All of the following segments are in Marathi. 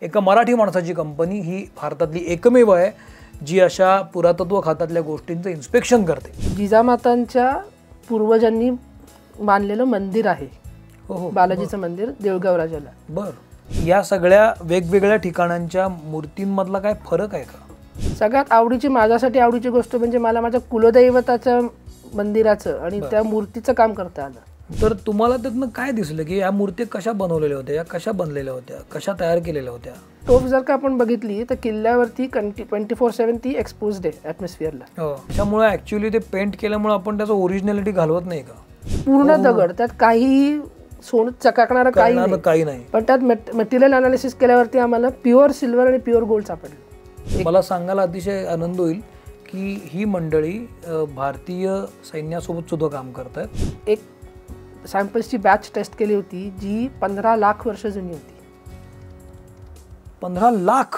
एका मराठी माणसाची कंपनी ही भारतातली एकमेव आहे जी अशा पुरातत्व खात्यातल्या गोष्टींचं इन्स्पेक्शन करते. जिजामातांच्या पूर्वजांनी बांधलेलं मंदिर आहे. हो, बालाजीचं मंदिर देऊळगाव राजाला. बरं, या सगळ्या वेगवेगळ्या ठिकाणांच्या मूर्तींमधला काय फरक आहे का? सगळ्यात आवडीची, माझ्यासाठी आवडीची गोष्ट म्हणजे मला माझ्या कुलदैवताच्या मंदिराचं आणि त्या मूर्तीचं काम करता आलं. तर तुम्हाला त्यातनं काय दिसलं की या मूर्ती कशा बनवलेल्या होत्या, या कशा बनलेल्या होत्या, कशा तयार केलेल्या होत्या? टोप जर का आपण बघितली तर किल्ल्यावरती 24/7 ती एक्सपोज्ड आहे ॲटमॉस्फिअरला. त्याच्यामुळे ॲक्च्युली ते पेंट केल्यामुळे आपण त्याचं ओरिजिनॅलिटी घालवत नाही का? पूर्ण दगड, त्यात काही सोनं चकाकणारं काही नाही. पण त्यात मटेरियल अनालिसिस केल्यावरती आम्हाला प्युअर सिल्वर आणि प्युअर गोल्ड सापडले. मला सांगायला अतिशय आनंद होईल की ही मंडळी भारतीय सैन्यासोबत सुद्धा काम करतात. एक सॅम्पल्सची बॅच टेस्ट केली होती जी 15 लाख वर्ष जुनी होती. 15 लाख?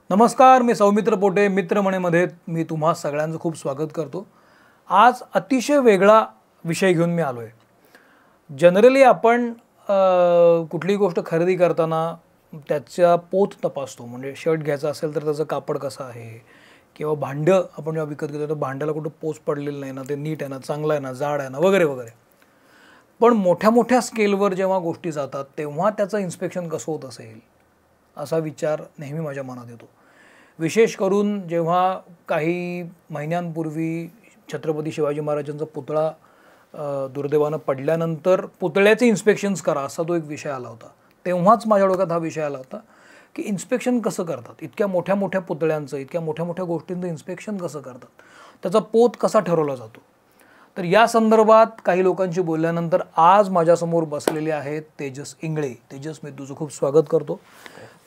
नमस्कार, मी सौमित्र पोटे. मित्रमणेमध्ये मी तुम्हा सगळ्यांचं खूप स्वागत करतो. आज अतिशय वेगळा विषय घेऊन मी आलो आहे. जनरली आपण कुठली गोष्ट खरेदी करताना त्याचा पोत तपासतो. म्हणजे शर्ट घ्यायचा असेल तर त्याचं कापड कसं आहे, किंवा भांडं आपण जेव्हा विकत घेतो तर भांड्याला कुठं पोच पडलेलं नाही ना, ते नीट आहे ना, चांगलं आहे ना, जाड आहे ना, वगैरे वगैरे. पण मोठ्या मोठ्या स्केलवर जेव्हा गोष्टी जातात तेव्हा त्याचं इन्स्पेक्शन कसं होत असेल असा विचार नेहमी माझ्या मनात येतो. विशेष करून जेव्हा काही महिन्यांपूर्वी छत्रपती शिवाजी महाराजांचा पुतळा दुर्दैवानं पडल्यानंतर पुतळ्याचे इन्स्पेक्शन्स करा असा तो एक विषय आला होता. तेव्हाच माझ्या डोक्यात हा विषय आला होता की इन्स्पेक्शन कसं करतात, इतक्या मोठ्या मोठ्या पुतळ्यांचं, इतक्या मोठ्या मोठ्या गोष्टींचं इन्स्पेक्शन कसं करतात, त्याचा पोत कसा ठरवला जातो. तर या संदर्भात काही लोकांशी बोलल्यानंतर आज माझ्यासमोर बसलेले आहेत तेजस इंगळे. तेजस, मी तुझं खूप स्वागत करतो.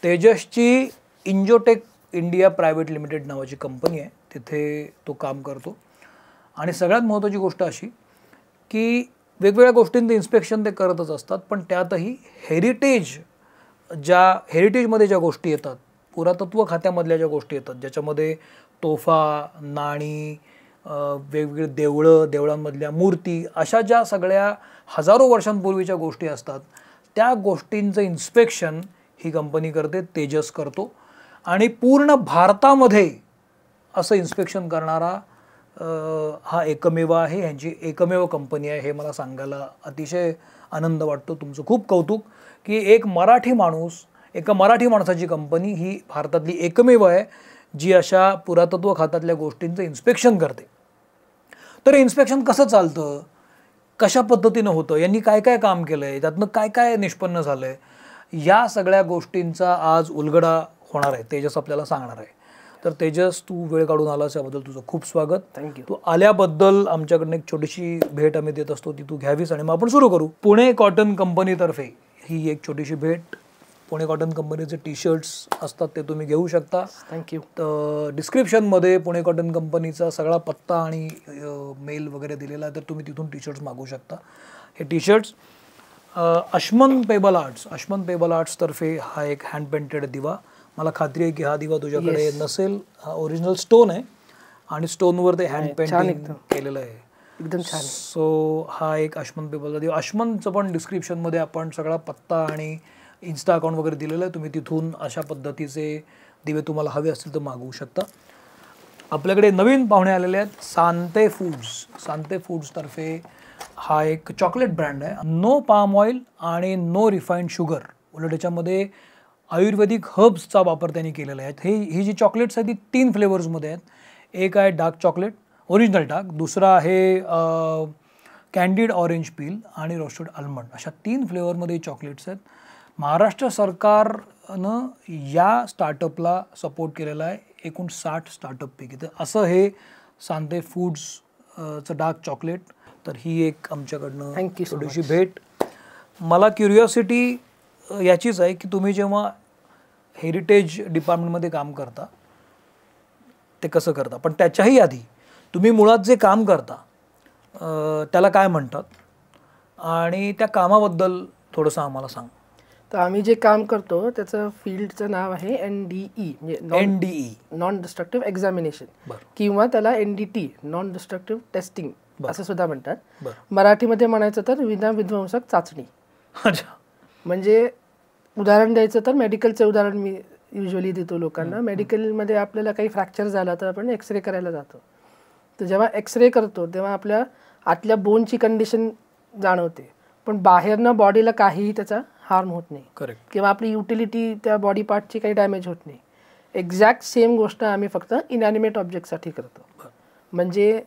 तेजसची इंजोटेक इंडिया प्रायव्हेट लिमिटेड नावाची कंपनी आहे, तिथे तो काम करतो. आणि सगळ्यात महत्त्वाची गोष्ट अशी की वेगवेगळ्या गोष्टींचं इन्स्पेक्शन ते करतच असतात, पण त्यातही हेरिटेजमध्ये ज्या गोष्टी येतात, पुरातत्व खात्यामधल्या ज्या गोष्टी येतात, ज्याच्यामध्ये तोफा, नाणी, वेगवेगळे देवळांमधल्या मूर्ती, अशा ज्या सगळ्या हजारो वर्षांपूर्वीच्या गोष्टी असतात, त्या गोष्टींचं इन्स्पेक्शन ही कंपनी करते, तेजस करतो. आणि पूर्ण भारतामध्ये असं इन्स्पेक्शन करणारा हा एकमेव आहे, ह्यांची एकमेव कंपनी आहे. हे मला सांगायला अतिशय आनंद वाटतो. तुमचं खूप कौतुक की एक मराठी माणूस, एका मराठी माणसाची कंपनी ही भारतातली एकमेव आहे जी अशा पुरातत्व खात्यातल्या गोष्टींचं इन्स्पेक्शन करते. तर इन्स्पेक्शन कसं चालतं, कशा पद्धतीनं होतं, यांनी काय काय काम केलं आहे, त्यातनं काय काय निष्पन्न झालं आहे, या सगळ्या गोष्टींचा आज उलगडा होणार आहे. तेजस आपल्याला सांगणार आहे. तर तेजस, तू वेळ काढून आलास याबद्दल तुझं खूप स्वागत. थँक्यू. तू आल्याबद्दल आमच्याकडनं एक छोटीशी भेट आम्ही देत असतो, ती तू घ्यावीस आणि मग आपण सुरू करू. पुणे कॉटन कंपनीतर्फे ही एक छोटीशी भेट. पुणे कॉटन कंपनीचे टी-शर्ट्स असतात ते तुम्ही घेऊ शकता. थँक्यू. तर डिस्क्रिप्शनमध्ये पुणे कॉटन कंपनीचा सगळा पत्ता आणि मेल वगैरे दिलेला आहे, तर तुम्ही तिथून टी-शर्ट्स मागवू शकता. हे टी-शर्ट्स अश्मन पेबल आर्ट्सतर्फे हा एक हँड पेंटेड दिवा. मला खात्री आहे की हा दिवा तुझ्याकडे नसेल. हा ओरिजिनल स्टोन आहे आणि स्टोनवर ते हँड पेंटिंग केलेलं आहे, एकदम छान. सो हा एक अश्मन पेबलचा दिवा. अश्मनचं पण डिस्क्रिप्शनमध्ये आपण सगळा पत्ता आणि इन्स्टा अकाउंट वगैरे दिलेलं आहे. तुम्ही तिथून अशा पद्धतीचे दिवे तुम्हाला हवे असतील तर मागवू शकता. आपल्याकडे नवीन पाहुणे आलेले आहेत. सांते फूड्सतर्फे हा एक चॉकलेट ब्रँड आहे. नो पाम ऑइल आणि नो रिफाईंड शुगर, उलट याच्यामध्ये आयुर्वेदिक हर्ब्सचा वापर त्यांनी केलेला आहे. ही जी चॉकलेट्स आहेत ती 3 फ्लेवर्समध्ये आहेत. एक आहे डार्क चॉकलेट, ओरिजिनल डार्क. दुसरा आहे कॅन्डिड ऑरेंज पील आणि रोस्टेड आल्मंड. अशा 3 फ्लेवरमध्ये चॉकलेट्स आहेत. महाराष्ट्र सरकारनं या स्टार्टअपला सपोर्ट केलेला आहे. एकूण 60 स्टार्टअपपैकी. तर असं हे सांते फूड्सचं डार्क चॉकलेट. तर ही एक आमच्याकडनं थोडीशी भेट. मला क्युरिओसिटी याचीच आहे की तुम्ही जेव्हा हेरिटेज डिपार्टमेंटमध्ये काम करता ते कसं करता, पण त्याच्याही आधी तुम्ही मुळात जे काम करता त्याला काय म्हणतात आणि त्या कामाबद्दल थोडंसं आम्हाला सांग. तर आम्ही जे काम करतो त्याचं फील्डचं नाव आहे NDE म्हणजे नॉन डिस्ट्रक्टिव्ह एक्झामिनेशन किंवा त्याला NDT नॉन डिस्ट्रक्टिव्ह टेस्टिंग असं सुद्धा म्हणतात. मराठीमध्ये म्हणायचं तर विध्वंसक चाचणी. म्हणजे उदाहरण द्यायचं तर मेडिकलचं उदाहरण मी युजली देतो लोकांना. मेडिकलमध्ये आपल्याला काही फ्रॅक्चर झाला तर आपण एक्सरे करायला जातो. तर जेव्हा एक्सरे करतो तेव्हा आपल्या आतल्या बोनची कंडिशन जाणवते, पण बाहेरनं बॉडीला काहीही त्याचा हार्म होत नाही किंवा आपली युटिलिटी त्या बॉडी पार्टची काही डॅमेज होत नाही. एक्झॅक्ट सेम गोष्ट आम्ही फक्त इनॅनिमेट ऑब्जेक्टसाठी करतो. म्हणजे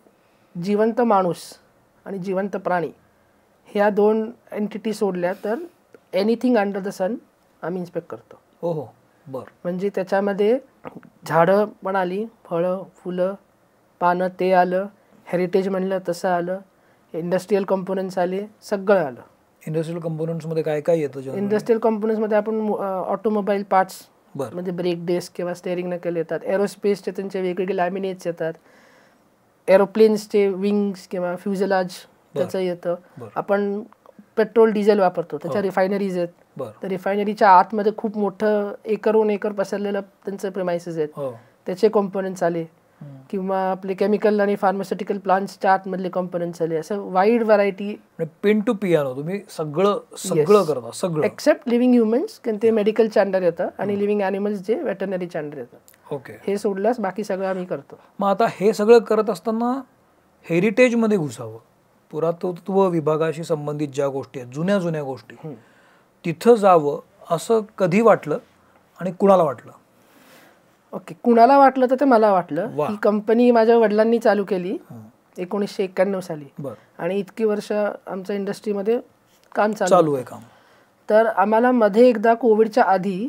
जिवंत माणूस आणि जिवंत प्राणी ह्या 2 एंटिटी सोडल्या तर एनिथिंग अंडर द सन आम्ही इन्स्पेक्ट करतो. हो बरं. म्हणजे त्याच्यामध्ये झाडं पण आली, फळं फुलं पानं ते आलं, हेरिटेज म्हणलं तसं आलं, इंडस्ट्रीयल कंपोनंट्स आले, सगळं आलं. इंडस्ट्रियल कंपोनंट्समध्ये काय काय येतं? इंडस्ट्रियल कंपोनंट्समध्ये आपण ऑटोमोबाईल पार्ट्स म्हणजे ब्रेक डिस्क किंवा स्टेअरिंग नकल येतात. एरोस्पेसचे त्यांचे वेगवेगळे लॅमिनेट्स येतात. एरोप्लेन्सचे विंग्स किंवा फ्युजलाज त्याचं येतं. आपण पेट्रोल डिझेल वापरतो त्याच्या रिफायनरीज आहेत. तर रिफायनरीच्या आतमध्ये खूप मोठं एकरहून एकर पसरलेलं त्यांचं प्रेमायसेस आहेत, त्याचे कॉम्पोनंट्स आले. किंवा आपले केमिकल आणि फार्मास्युटिकल प्लांट्सच्या आतमधले कॉम्पोनंट्स आले. असं wide variety. Pen to piano तुम्ही सगळं करता, सगळं एक्सेप्ट लिव्हिंग ह्युमन्स ते मेडिकलच्या अंडर येतं आणि लिव्हिंग ॲनिमल्स जे वेटरनरीच्या अंडर येतं. ओके. हे सोडल्यास बाकी सगळं आम्ही करतो. मग आता हे सगळं करत असताना हेरिटेजमध्ये घुसावं, पुरातत्व विभागाशी संबंधित ज्या गोष्टी आहेत, जुन्या गोष्टी, तिथं जावं असं कधी वाटलं आणि कुणाला वाटलं? ओके, कुणाला वाटलं तर ते मला वाटलं. ही कंपनी माझ्या वडिलांनी चालू केली 1991 साली आणि इतकी वर्ष आमच्या इंडस्ट्रीमध्ये काम चालू आहे. तर आम्हाला मध्ये एकदा कोविडच्या आधी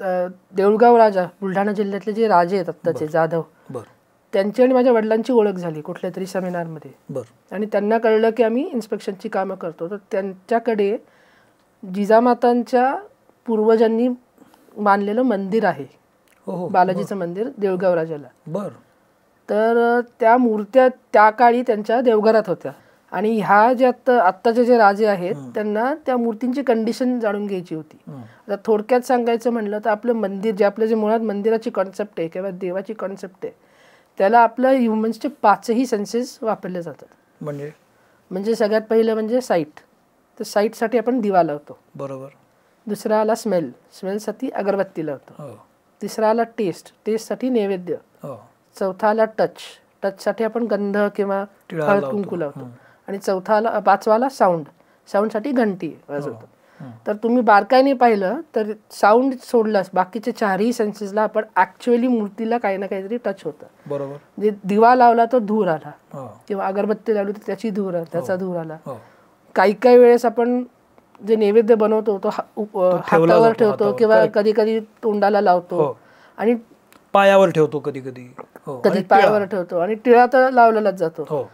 देऊळगाव राजा, बुलढाणा जिल्ह्यातले जे राजे आहेत आत्ताचे जाधव, त्यांची आणि माझ्या वडिलांची ओळख झाली कुठल्या तरी सेमिनारमध्ये. आणि त्यांना कळलं की आम्ही इन्स्पेक्शनची कामं करतो. तर त्यांच्याकडे जिजामातांच्या पूर्वजांनी बांधलेलं मंदिर आहे, बालाजीचं मंदिर देऊळगाव राजाला. तर त्या मूर्त्या त्या काळी त्यांच्या देवघरात होत्या आणि ह्या जे आत्ताचे जे राजे आहेत त्यांना त्या मूर्तींची कंडिशन जाणून घ्यायची होती. आता थोडक्यात सांगायचं म्हणलं तर आपलं मंदिर जे मुळात मंदिराची कॉन्सेप्ट आहे किंवा देवाची कॉन्सेप्ट आहे, त्याला आपल्या ह्युमन्सचे 5ही सेन्सेस वापरले जातात. म्हणजे सगळ्यात पहिलं म्हणजे साईट. तर साईटसाठी आपण दिवा लावतो. दुसरा आला स्मेलसाठी अगरबत्ती लावतो. तिसरा आला टेस्टसाठी नैवेद्य. चौथा आला टचसाठी आपण गंध किंवा हळद कुंकू लावतो. आणि पाचवा आला साऊंडसाठी घंटी वाजवतो. तर तुम्ही बारकाईने पाहिलं तर साऊंड सोडलास बाकीच्या 4ही सेन्सेसला आपण ऍक्च्युअली मूर्तीला काही ना काहीतरी टच होतं. म्हणजे दिवा लावला तर धूर आला किंवा अगरबत्ती लावली तर त्याचा धूर आला. काही वेळेस आपण जे नैवेद्य बनवतो तो हातावर ठेवतो किंवा कधी कधी तोंडाला लावतो आणि पायावर ठेवतो, कधी पायावर ठेवतो आणि टिळा तर लावलेलाच जातो.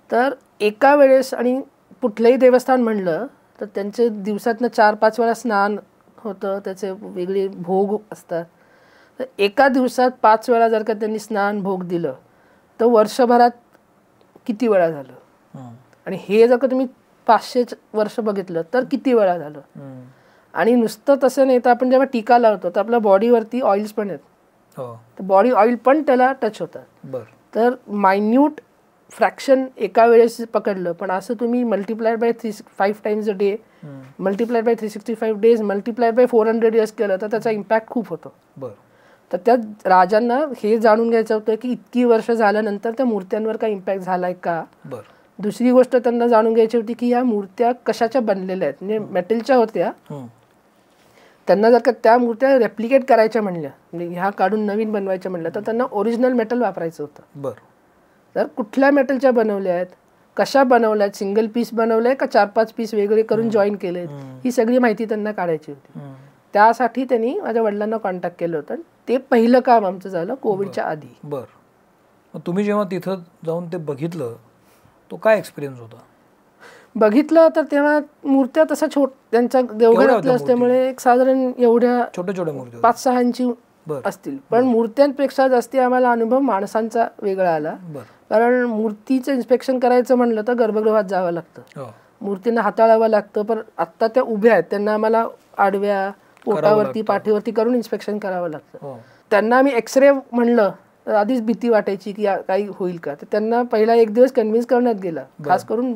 तर एका वेळेस आणि कुठलंही देवस्थान म्हणलं तर त्यांचे दिवसातनं 4-5 वेळा स्नान होतं, त्याचे वेगळे भोग असतात. तर एका दिवसात 5 वेळा जर का त्यांनी स्नान भोग दिलं तर वर्षभरात किती वेळा झालं. आणि हे जर का तुम्ही 500 वर्ष बघितलं तर किती वेळा झालं. आणि नुसतं तसं नाही तर आपण जेव्हा टीका लावतो तर आपल्या बॉडीवरती ऑइल्स पण आहेत, तर बॉडी ऑइल पण त्याला टच होतात. तर मायन्यूट फ्रॅक्शन एका वेळेस पकडलं, पण असं तुम्ही multiplied by 5 times a day, multiplied by 365 days, multiplied by 400 years केलं तर त्याचा इम्पॅक्ट खूप होतो. तर त्या राजांना हे जाणून घ्यायचं होतं की इतकी वर्ष झाल्यानंतर त्या मूर्त्यांवर काय इम्पॅक्ट झालाय का. दुसरी गोष्ट त्यांना जाणून घ्यायची होती की या मूर्त्या कशाच्या बनलेल्या आहेत. म्हणजे मेटलच्या होत्या. त्यांना जर का त्या मूर्त्या रेप्लिकेट करायच्या म्हणल्या, म्हणजे ह्या काढून नवीन बनवायच्या म्हणल्या, तर त्यांना ओरिजिनल मेटल वापरायचं होतं. तर कुठल्या मेटलच्या बनवल्या आहेत, कशा बनवल्या आहेत, सिंगल पीस बनवलंय का 4-5 पीस वेगळे करून जॉईन केले, ही सगळी माहिती त्यांना काढायची होती. त्यासाठी त्यांनी माझ्या वडिलांना कॉन्टॅक्ट केलं होतं. ते पहिलं काम आमचं झालं कोविडच्या आधी. तुम्ही जेव्हा तिथं जाऊन ते बघितलं तो काय एक्सपिरियन्स होता? बघितलं तर तेव्हा मूर्त्या तसा त्यांच्या देवघरातल्या असल्यामुळे एक साधारण एवढ्या छोट्या मूर्त्या 5-6 इंची असतील. पण मूर्त्यांपेक्षा जास्ती आम्हाला अनुभव माणसांचा वेगळा आला. कारण मूर्तीचं इन्स्पेक्शन करायचं म्हणलं तर गर्भगृहात जावं लागतं. मूर्तींना हाताळावं लागतं. पण आत्ता त्या उभ्या आहेत, त्यांना आम्हाला आडव्या पोटावरती पाठीवरती करून इन्स्पेक्शन करावं लागतं. त्यांना आम्ही एक्सरे म्हणलं तर आधीच भीती वाटायची की काही होईल का. तर त्यांना पहिला एक दिवस कन्व्हिन्स करण्यात गेला, खास करून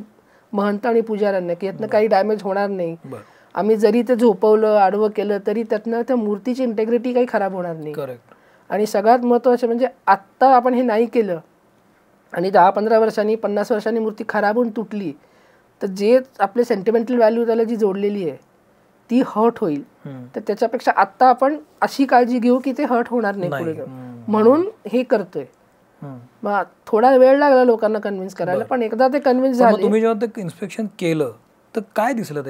महंत आणि पुजाऱ्यांना, की यातनं काही डॅमेज होणार नाही. आम्ही जरी ते झोपवलं आडवं केलं तरी त्यातनं त्या मूर्तीची इंटेग्रिटी काही खराब होणार नाही. आणि सगळ्यात महत्त्वाचं म्हणजे आत्ता आपण हे नाही केलं आणि 10-15 वर्षांनी 50 वर्षांनी मूर्ती खराब होऊन तुटली तर जे आपले सेंटिमेंटल व्हॅल्यू त्याला जी जोडलेली आहे ती हर्ट होईल. तर त्याच्यापेक्षा आत्ता आपण अशी काळजी घेऊ की ते हर्ट होणार नाही पुढे जाऊन, म्हणून हे करतोय. मग थोडा वेळ लागला लोकांना कन्व्हिन्स करायला, पण एकदा ते कन्व्हिन्स झाले. तुम्ही जेव्हा ते इन्स्पेक्शन केलं तर काय दिसलं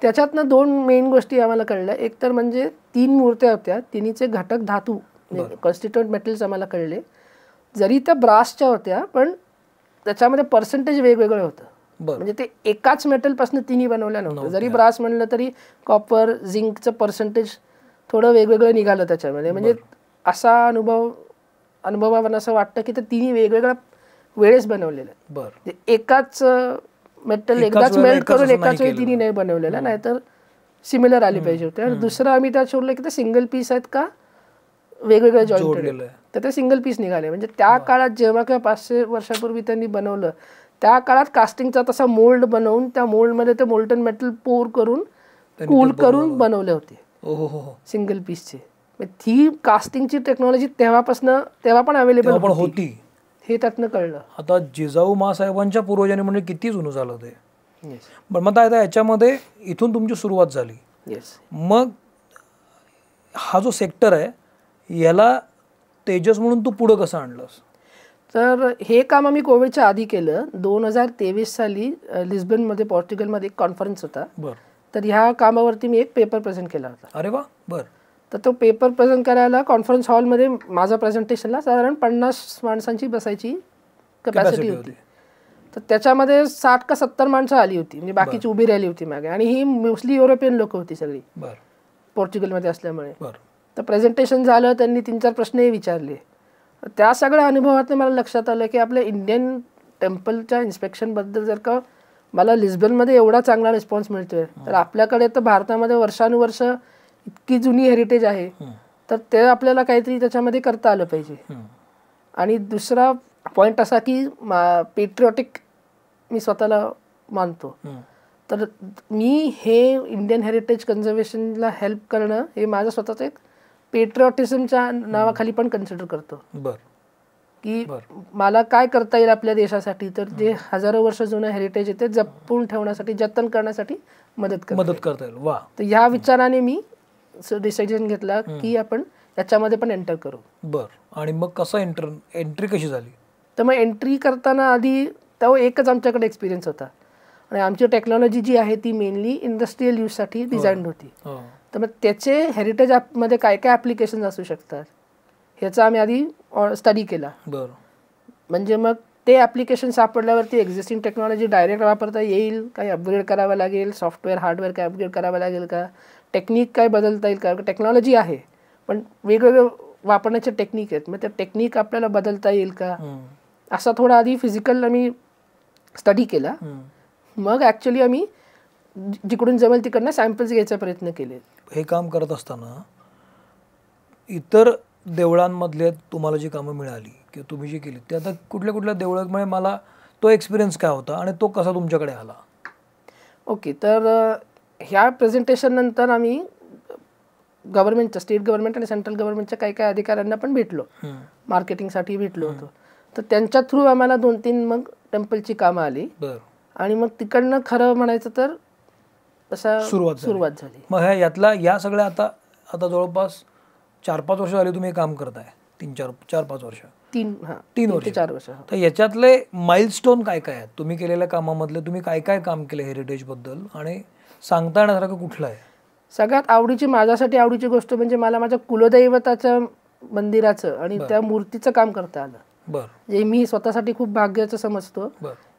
त्याच्यातनं 2 मेन गोष्टी आम्हाला कळल्या. एक तर म्हणजे 3 मूर्त्या होत्या, तिन्हीचे घटक धातू कॉन्स्टिट्युएंट मेटल्स आम्हाला कळले. जरी त्या ब्रासच्या होत्या पण त्याच्यामध्ये पर्सेंटेज वेगवेगळं होतं. म्हणजे ते एकाच मेटलपासून तिन्ही बनवल्या नव्हतं. जरी ब्रास म्हणलं तरी कॉपर झिंकचं पर्सेंटेज थोडं वेगवेगळं निघालं त्याच्यामध्ये. म्हणजे असा अनुभवानं असं वाटतं की ते तिन्ही वेगवेगळ्या वेळेस बनवलेलं आहे. एकाच मेटल एकदाच मेल्ट करून एकाच वेळी तिन्ही नाही बनवलेलं, नाहीतर सिमिलर आली पाहिजे होते. आणि दुसरं आम्ही त्यात शोधलं की ते सिंगल पीस आहेत का वेगवेगळे जॉईंटेड, तर ते सिंगल पीस निघाले. म्हणजे त्या काळात जेव्हा किंवा 500 वर्षापूर्वी त्यांनी बनवलं त्या काळात कास्टिंगचा तसा मोल्ड बनवून त्या मोल्डमध्ये ते मोल्टन मेटल पोर करून कूल करून बनवले होते सिंगल पीसचे. ती कास्टिंगची टेक्नॉलॉजी तेव्हा पण अवेलेबल होती हे त्यातनं कळलं. आता जिजाऊ माँसाहेबांच्या पूर्वजांनी म्हणजे किती जुनं झालं ते. पण मग आता याच्यामध्ये इथून तुमची सुरुवात झाली. मग हा जो सेक्टर आहे याला तेजस म्हणून तू पुढं कसं आणलंस? तर हे काम आम्ही कोविडच्या आधी केलं. 2023 साली लिस्बनमध्ये पोर्तुगलमध्ये एक कॉन्फरन्स होता. तर ह्या कामावरती मी एक पेपर प्रेझेंट केला होता. अरे वा. बरं. तर तो पेपर प्रेझेंट करायला कॉन्फरन्स हॉलमध्ये माझ्या प्रेझेंटेशनला साधारण 50 माणसांची बसायची कॅपॅसिटी होती. तर त्याच्यामध्ये 60 का 70 माणसं आली होती, म्हणजे बाकीची उभी राहिली होती मागे. आणि ही मोस्टली युरोपियन लोक होती सगळी, पोर्तुगलमध्ये असल्यामुळे. तर प्रेझेंटेशन झालं, त्यांनी 3-4 प्रश्नही विचारले. त्या सगळ्या अनुभवात मला लक्षात आलं की आपल्या इंडियन टेम्पलच्या इन्स्पेक्शनबद्दल जर का मला लिस्बनमध्ये एवढा चांगला रिस्पॉन्स मिळतोय तर आपल्याकडे तर भारतामध्ये वर्षानुवर्ष इतकी जुनी हेरिटेज आहे, तर ते आपल्याला काहीतरी त्याच्यामध्ये करता आलं पाहिजे. आणि दुसरा पॉईंट असा की पेट्रिऑटिक मी स्वतःला मानतो, तर मी हे इंडियन हेरिटेज कन्झर्वेशनला हेल्प करणं हे माझं स्वतःचं एक पेट्रिऑटिझमच्या नावाखाली पण कन्सिडर करतो. की मला काय करता येईल आपल्या देशासाठी, तर जे हजारो वर्ष जुनं हेरिटेज आहे ते जपून ठेवण्यासाठी, जतन करण्यासाठी मदत करता येईल. तर ह्या विचाराने मी डिसिजन घेतला की आपण याच्यामध्ये पण एंटर करू. आणि मग कसं एंट्री कशी झाली? तर मग एंट्री करताना आधी तेव्हा एकच आमच्याकडे एक्सपिरियन्स होता आणि आमची टेक्नॉलॉजी जी आहे ती मेनली इंडस्ट्रियल यूजसाठी डिझाईन होती. तर मग त्याचे हेरिटेज ॲपमध्ये काय काय ॲप्लिकेशन असू शकतात ह्याचा आम्ही आधी स्टडी केला. म्हणजे मग ते ॲप्लिकेशन सापडल्यावरती एक्झिस्टिंग टेक्नॉलॉजी डायरेक्ट वापरता येईल, काही अपग्रेड करावं लागेल, सॉफ्टवेअर हार्डवेअर काय अपग्रेड करावं लागेल का, टेक्निक काय बदलता येईल का. टेक्नॉलॉजी आहे पण वेगवेगळे वापरण्याचे टेक्निक आहेत, मग त्या टेक्निक आपल्याला बदलता येईल का, असा थोडा आधी फिजिकल आम्ही स्टडी केला. मग ॲक्च्युली आम्ही जिकडून जमेल तिकडनं सॅम्पल्स घ्यायचा प्रयत्न केले. हे काम करत असताना इतर देवळांमधले तुम्हाला जी कामं मिळाली किंवा तुम्ही जी केली ते आता कुठल्या कुठल्या देवळामुळे मला तो एक्सपिरियन्स काय होता आणि तो कसा तुमच्याकडे आला? ओके, तर ह्या प्रेझेंटेशन नंतर आम्ही गव्हर्नमेंटच्या, स्टेट गव्हर्नमेंट आणि सेंट्रल गव्हर्नमेंटच्या काही काही अधिकाऱ्यांना पण भेटलो, मार्केटिंगसाठी भेटलो होतो. तर त्यांच्या थ्रू आम्हाला 2-3 मग टेम्पलची कामं आली आणि मग तिकडनं खरं म्हणायचं तर तसा सुरुवात झाली. मग यातला या सगळ्या आता जवळपास 4-5 वर्ष झाली तुम्ही काम करताय. 4-5 वर्ष 3 वर्ष 4 वर्ष. तर याच्यातले माइलस्टोन काय काय आहेत तुम्ही केलेल्या कामामधले? तुम्ही काय काय काम केलं हेरिटेज बद्दल आणि सांगता येण्यासारखं कुठलं आहे? सगळ्यात आवडीची, माझ्यासाठी आवडीची गोष्ट म्हणजे मला माझ्या कुलदैवताच्या मंदिराचं आणि त्या मूर्तीचं काम करता आलं. जे मी स्वतःसाठी खूप भाग्याचं समजतो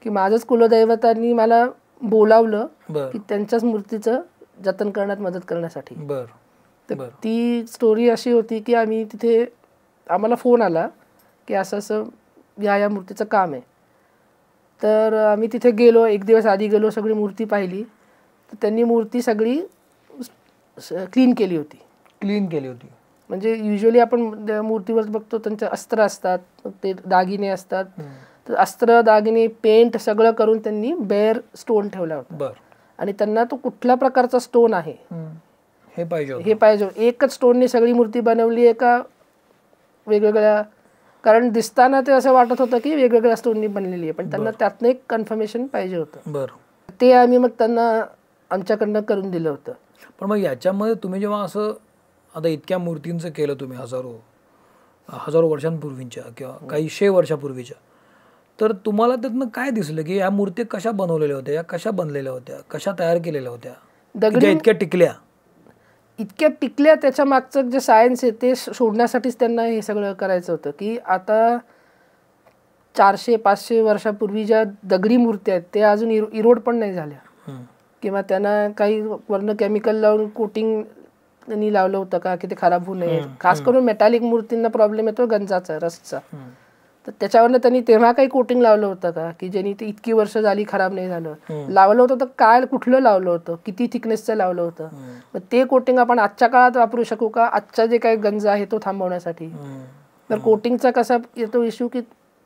की माझंच कुलदैवतांनी मला बोलावलं की त्यांच्याच मूर्तीचं जतन करण्यात मदत करण्यासाठी. तर ती स्टोरी अशी होती की आम्ही तिथे, आम्हाला फोन आला की असं असं या मूर्तीचं काम आहे. तर आम्ही तिथे गेलो, एक दिवस आधी गेलो, सगळी मूर्ती पाहिली. तर त्यांनी मूर्ती सगळी क्लीन केली होती. म्हणजे युजली आपण मूर्तीवर बघतो त्यांचे अस्त्र असतात, ते दागिने असतात. तर अस्त्र, दागिने, पेंट सगळं करून त्यांनी बेअर स्टोन ठेवला होता. आणि त्यांना तो कुठल्या प्रकारचा स्टोन आहे हे पाहिजे. एकच स्टोनने सगळी मूर्ती बनवली आहे का वेगवेगळ्या, कारण दिसताना ते असं वाटत होतं की वेगवेगळ्या स्टोननी बनलेली आहे, पण त्यांना त्यातनं एक कन्फर्मेशन पाहिजे होतं. ते आम्ही मग त्यांना आमच्याकडनं करून दिलं होतं. पण मग याच्यामध्ये तुम्ही जेव्हा असं आता इतक्या मूर्तींचं केलं तुम्ही, हजारो वर्षांपूर्वीच्या किंवा काही 100 वर्षापूर्वीच्या, तर तुम्हाला त्यातनं काय दिसलं की या मूर्ती कशा बनवलेल्या होत्या, या कशा बनलेल्या होत्या, कशा तयार केलेल्या होत्या, इतक्या टिकल्या? त्याच्या मागचं जे सायन्स आहे ते शोधण्यासाठीच त्यांना हे सगळं करायचं होतं. की आता 400-500 वर्षापूर्वी ज्या दगडी मूर्त्या आहेत ते अजून इरोड पण नाही झाल्या, किंवा त्यांना काही वर्ण केमिकल लावून कोटिंग त्यांनी लावलं होतं का की ते खराब होऊ नये. खास करून मेटॅलिक मूर्तींना प्रॉब्लेम येतो गंजाचा, रस्टचा. तर त्याच्यावरनं त्यांनी तेव्हा काही कोटिंग लावलं होतं का की ज्यांनी ते इतकी वर्ष झाली खराब नाही झालं? लावलं होतं तर काय, कुठलं लावलं होतं, किती थिकनेसचं लावलं होतं? मग ते कोटिंग आपण आजच्या काळात वापरू शकू का, आजचा जे काही गंज आहे तो थांबवण्यासाठी? तर कोटिंगचा कसा येतो इश्यू की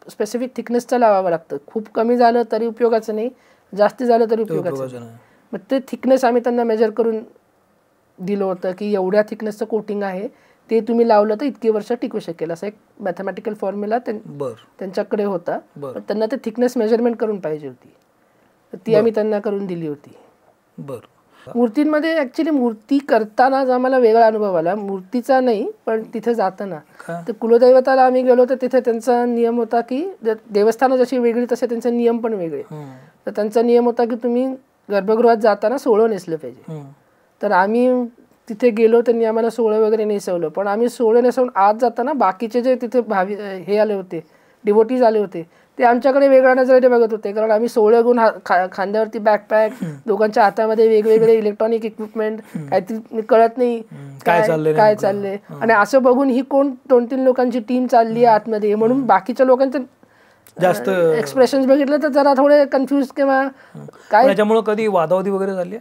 स्पेसिफिक थिकनेसचं लावावं लागतं. खूप कमी झालं तरी उपयोगाचं नाही, जास्त झालं तरी उपयोगाचं नाही. मग ते थिकनेस आम्ही त्यांना मेजर करून दिलं होतं की एवढ्या थिकनेसचं कोटिंग आहे, ते तुम्ही लावलं तर इतकी वर्ष टिकू शकेल. असा एक मॅथमॅटिकल फॉर्म्युला त्यांच्याकडे होता. त्यांना ते थिकनेस मेजरमेंट करून पाहिजे होती, तर ती आम्ही त्यांना करून दिली होती. मूर्तींमध्ये ॲक्च्युली मूर्ती करताना आम्हाला वेगळा अनुभव आला, मूर्तीचा नाही पण तिथे जाताना. तर कुलदैवताला आम्ही गेलो तर तिथे त्यांचा नियम होता की देवस्थानं जशी वेगळी तसे त्यांचे नियम पण वेगळे. तर त्यांचा नियम होता की तुम्ही गर्भगृहात जाताना सोळं नेसलं पाहिजे. तर आम्ही तिथे गेलो, त्यांनी आम्हाला सोळं वगैरे नेसवलं, पण आम्ही सोळं नेसवून आत जाताना बाकीचे जे तिथे हे आले होते, डिवोटीज आले होते, ते आमच्याकडे वेगळ्या नजरेने बघत होते. कारण आम्ही सोळं घेऊन खांद्यावरती बॅकपॅक, दोघांच्या हातामध्ये वेगवेगळे इलेक्ट्रॉनिक इक्विपमेंट, काहीतरी कळत नाही काय चाललंय. आणि असं बघून ही कोण 2-3 लोकांची टीम चालली आहे आतमध्ये, म्हणून बाकीच्या लोकांचे जास्त एक्सप्रेशन बघितलं तर जरा थोडे कन्फ्युज किंवा काय. त्याच्यामुळे कधी वादावादी वगैरे झाली?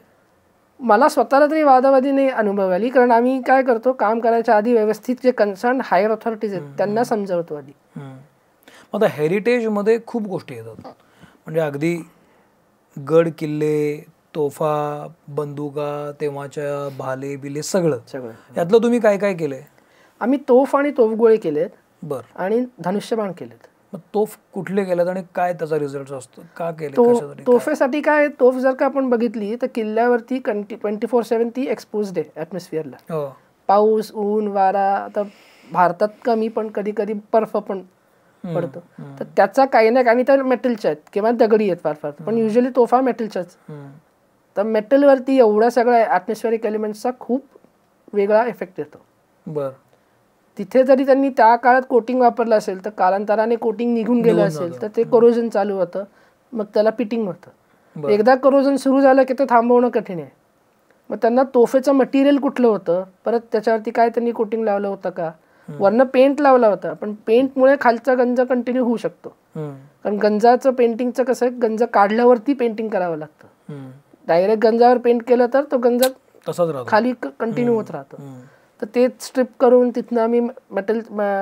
मला स्वतःला तरी वादावादी नाही अनुभव आली, कारण आम्ही काय करतो, काम करायच्या आधी व्यवस्थित जे कन्सर्न हायर ऑथॉरिटीज आहेत त्यांना समजावतो आधी. आता हेरिटेजमध्ये खूप गोष्टी येतात, म्हणजे अगदी गड किल्ले, तोफा, बंदुका, तेव्हाच्या भाले बिले सगळं. यातलं तुम्ही काय काय केलंय? आम्ही तोफ आणि तोफगोळे केलेत आणि धनुष्यबाण केलेत. मग तोफ कुठले केलेत आणि काय त्याचा रिझल्ट असतो, का केले? तोफेसाठी काय, तोफ जर का आपण बघितली तर किल्ल्यावरती 24/7 ती एक्सपोज्ड आहे ॲटमॉस्फिअरला. पाऊस, ऊन, वारा, आता भारतात कमी पण कधी कधी बर्फ पण पडतो. तर त्याचा काही ना, आणि त्या मेटलच्या आहेत किंवा दगडी आहेत फार फार, पण युजली तोफा मेटलच्याच. तर मेटलवरती एवढ्या सगळ्या ॲटमॉस्फिअरिक एलिमेंट्सचा खूप वेगळा इफेक्ट येतो. तिथे जरी त्यांनी त्या काळात कोटिंग वापरलं असेल तर कालांतराने कोटिंग निघून गेलं असेल तर ते कोरोजन चालू होतं, मग त्याला पिटिंग होतं. एकदा कोरोजन सुरू झालं की ते थांबवणं कठीण आहे. मग त्यांना तोफेचं मटेरियल कुठलं होतं, परत त्याच्यावरती काय त्यांनी कोटिंग लावलं होतं का, वरनं पेंट लावला होता, पण पेंटमुळे खालचा गंज कंटिन्यू होऊ शकतो. कारण गंजाचं पेंटिंगचं कसं आहे, गंज काढल्यावरती पेंटिंग करावं लागतं. डायरेक्ट गंजावर पेंट केलं तर तो गंज खाली कंटिन्यू होत राहतो. तर ते स्ट्रिप करून तिथनं आम्ही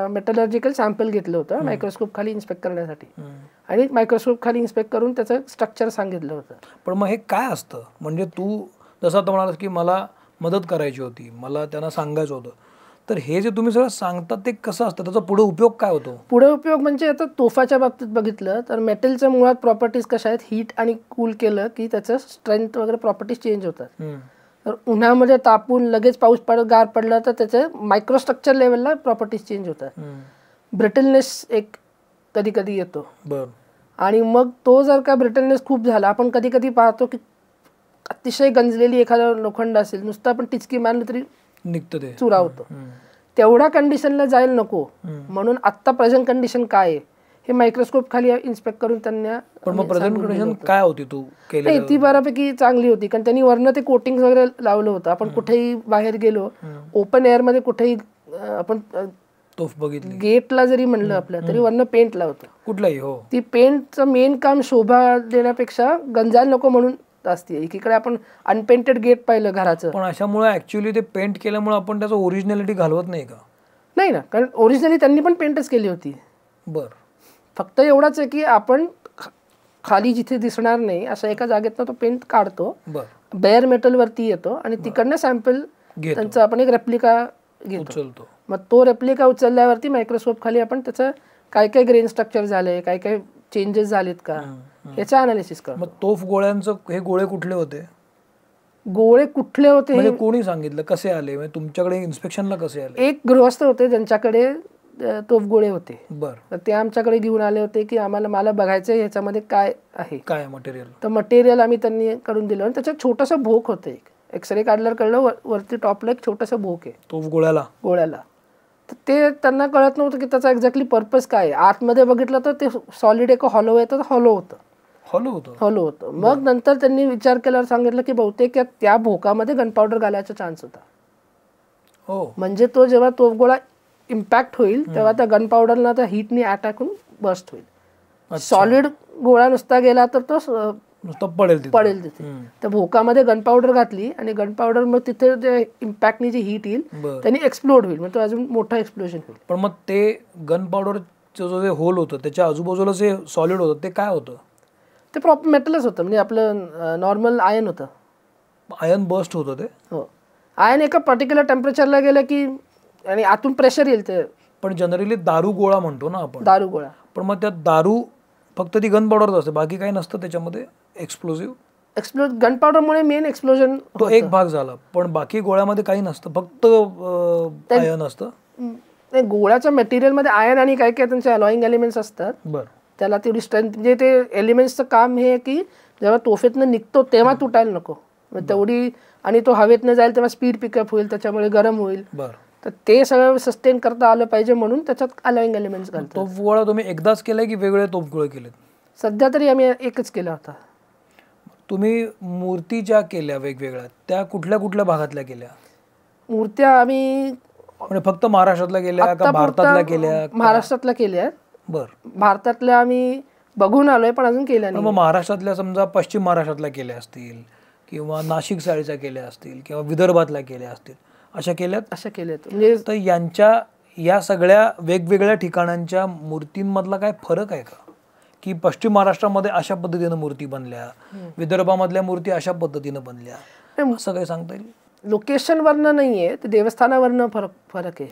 मेटलर्जिकल सॅम्पल घेतलं होतं मायक्रोस्कोप खाली इन्स्पेक्ट करण्यासाठी, आणि मायक्रोस्कोप खाली इन्स्पेक्ट करून त्याचं स्ट्रक्चर सांगितलं होतं. पण मग हे काय असतं, म्हणजे तू जसं आता म्हणालास की मला मदत करायची होती, मला त्यांना सांगायचं होतं, तर हे जे तुम्ही सगळं सांगतात ते कसं असतं, त्याचा पुढे उपयोग काय होतो? पुढे उपयोग म्हणजे आता तोफाच्या बाबतीत बघितलं तर मेटलच्या मुळात प्रॉपर्टीज कशा आहेत, हीट आणि कूल केलं की त्याचं स्ट्रेंथ वगैरे प्रॉपर्टीज चेंज होतात. तर उन्हामध्ये तापून लगेच पाऊस गार पडला तर त्याचे मायक्रोस्ट्रक्चर लेवलला प्रॉपर्टीज चेंज होतात. ब्रिटलनेस एक कधी कधी येतो, आणि मग तो जर का ब्रिटलनेस खूप झाला, आपण कधी कधी पाहतो की अतिशय गंजलेली एखादा लोखंड असेल, नुसतं आपण टिचकी मारली तरी निघतं, ते चुरा होतो. तेवढ्या कंडिशनला जायला नको, म्हणून आत्ता प्रेझेंट कंडिशन काय आहे हे मायक्रोस्कोप खाली इन्स्पेक्ट करून त्यांना. पण मग प्रेझेंट कंडिशन काय होती तू केली? ती बऱ्यापैकी चांगली होती, कारण त्यांनी वरनं ते कोटिंग वगैरे लावलं होतं. आपण कुठेही बाहेर गेलो, ओपन एअर मध्ये कुठेही आपण तोफ बघितली. गेटला जरी म्हणलं आपलं तरी वरनं पेंट लावतं कुठलाही. हो, ती पेंटचं मेन काम शोभा देण्यापेक्षा गंजाल नको म्हणून असते. एकीकडे आपण अनपेंटेड गेट पाहिलं घराचं, पण अशामुळे ऍक्च्युअली ते पेंट केल्यामुळे आपण त्याचं ओरिजिनॅलिटी घालवत नाही का? नाही ना, कारण ओरिजिनली त्यांनी पण पेंटच केली होती. बर. फक्त एवढाच आहे की आपण खाली जिथे दिसणार नाही अशा एका जागेतनं तो पेंट काढतो, बेअर मेटल वरती येतो आणि तिकडनं सॅम्पल त्यांचा आपण एक रेप्लिका घेतो. मग तो रेप्लिका उचलल्यावरती मायक्रोस्कोप खाली आपण त्याचं काय काय ग्रेन स्ट्रक्चर झालंय, काय काय चेंजेस झालेत का याचं अनालिसिस करतो. मग तोफ गोळ्यांचं हे गोळे कुठले होते? गोळे कुठले होते म्हणजे कोणी सांगितलं, कसे आले, म्हणजे तुमच्याकडे इन्स्पेक्शनला कसे आले? एक गृहस्थ होते ज्यांच्याकडे तोफ गोळे होते. बरं. ते आमच्याकडे घेऊन आले होते की मला बघायचं ह्याच्यामध्ये काय आहे, काय मटेरियल. तर मटेरियल आम्ही त्यांनी करून दिलं आणि त्याच्यात छोटंसं भोक होतं. एक एक्सरे काढल्यावर कळलं वरती टॉपला एक छोटंसं भोक आहे तोफ गोळ्याला. तर ते त्यांना कळत नव्हतं की त्याचा एक्झॅक्टली पर्पज काय आहे. आतमध्ये बघितलं तर ते सॉलिड एक हॉलो आहे, तर हॉलो होतं. मग नंतर त्यांनी विचार केल्यावर सांगितलं की बहुतेक त्या भोकामध्ये गन पावडर घालायचा चान्स होता. म्हणजे तो जेव्हा तोफ गोळा इम्पॅक्ट होईल तेव्हा त्या गन पावडरला त्या हीटनी अटॅक होऊन बस्ट होईल. सॉलिड गोळा नुसता गेला तर तो पडेल तिथे. त्या भोकामध्ये गन पावडर घातली आणि गन पावडर मग तिथे जे इम्पॅक्टनी जी हीट येईल त्यांनी एक्सप्लोड होईल, मग तो अजून मोठा एक्सप्लोजन होईल. पण मग ते गन पावडरचं जो जे होल होतं त्याच्या आजूबाजूला जे सॉलिड होतं ते काय होतं? ते प्रॉपर मेटलच होतं, म्हणजे आपलं नॉर्मल आयन होतं. आयन बस्ट होतं ते? हो. आयन एका पर्टिक्युलर टेम्परेचरला गेलं की आणि आतून प्रेशर येईल ते. पण जनरली दारू गोळा म्हणतो ना आपण, दारू गोळा. पण मग त्या दारू फक्त ती गन पावडरच असते, बाकी काही नसतं त्याच्यामध्ये एक्सप्लोजिव्ह? गन पावडरमुळे मेन एक्सप्लोजन तो एक भाग झाला, पण बाकी गोळ्यामध्ये काही नसतं, फक्त आयन असतं. गोळ्याच्या मटेरियलमध्ये आयन आणि काय काय त्यांचे अलॉईंग एलिमेंट्स असतात. बरं. त्याला तेवढी स्ट्रेंथ, म्हणजे ते एलिमेंट्सचं काम हे की जेव्हा तोफेतनं निघतो तेव्हा तुटायला नको, तेवढी, आणि तो हवेतनं जाईल तेव्हा स्पीड पिकअप होईल, त्याच्यामुळे गरम होईल. तर ते सगळं सस्टेन करता आलं पाहिजे म्हणून त्याच्यात अलॉईंग एलिमेंट्स घालतात. तोफ गोळा तुम्ही एकदाच केलाय की वेगवेगळे तोफ गोळे केलेत? सध्या तरी आम्ही एकच केला होता. तुम्ही मूर्ती ज्या केल्या वेगवेगळ्या त्या कुठल्या कुठल्या भागातल्या केल्या? मूर्त्या आम्ही म्हणजे फक्त महाराष्ट्रातल्या केल्या का भारतातल्या केल्या? महाराष्ट्रातल्या केल्या. बरं. भारतातल्या आम्ही बघून आलोय पण अजून केल्या नाही. मग महाराष्ट्रातल्या समजा पश्चिम महाराष्ट्रातल्या केल्या असतील किंवा नाशिक साईडच्या केल्या असतील किंवा विदर्भातल्या केल्या असतील, अशा केल्यात? अशा केल्यात. म्हणजे तर यांच्या या सगळ्या वेगवेगळ्या ठिकाणांच्या मूर्तींमधला काय फरक आहे का, की पश्चिम महाराष्ट्रामध्ये अशा पद्धतीनं मूर्ती बनल्या, विदर्भामधल्या मूर्ती अशा पद्धतीनं बनल्या, असं काही सांगता येईल? लोकेशनवरनं नाहीये, ते देवस्थानावरनं फरक आहे.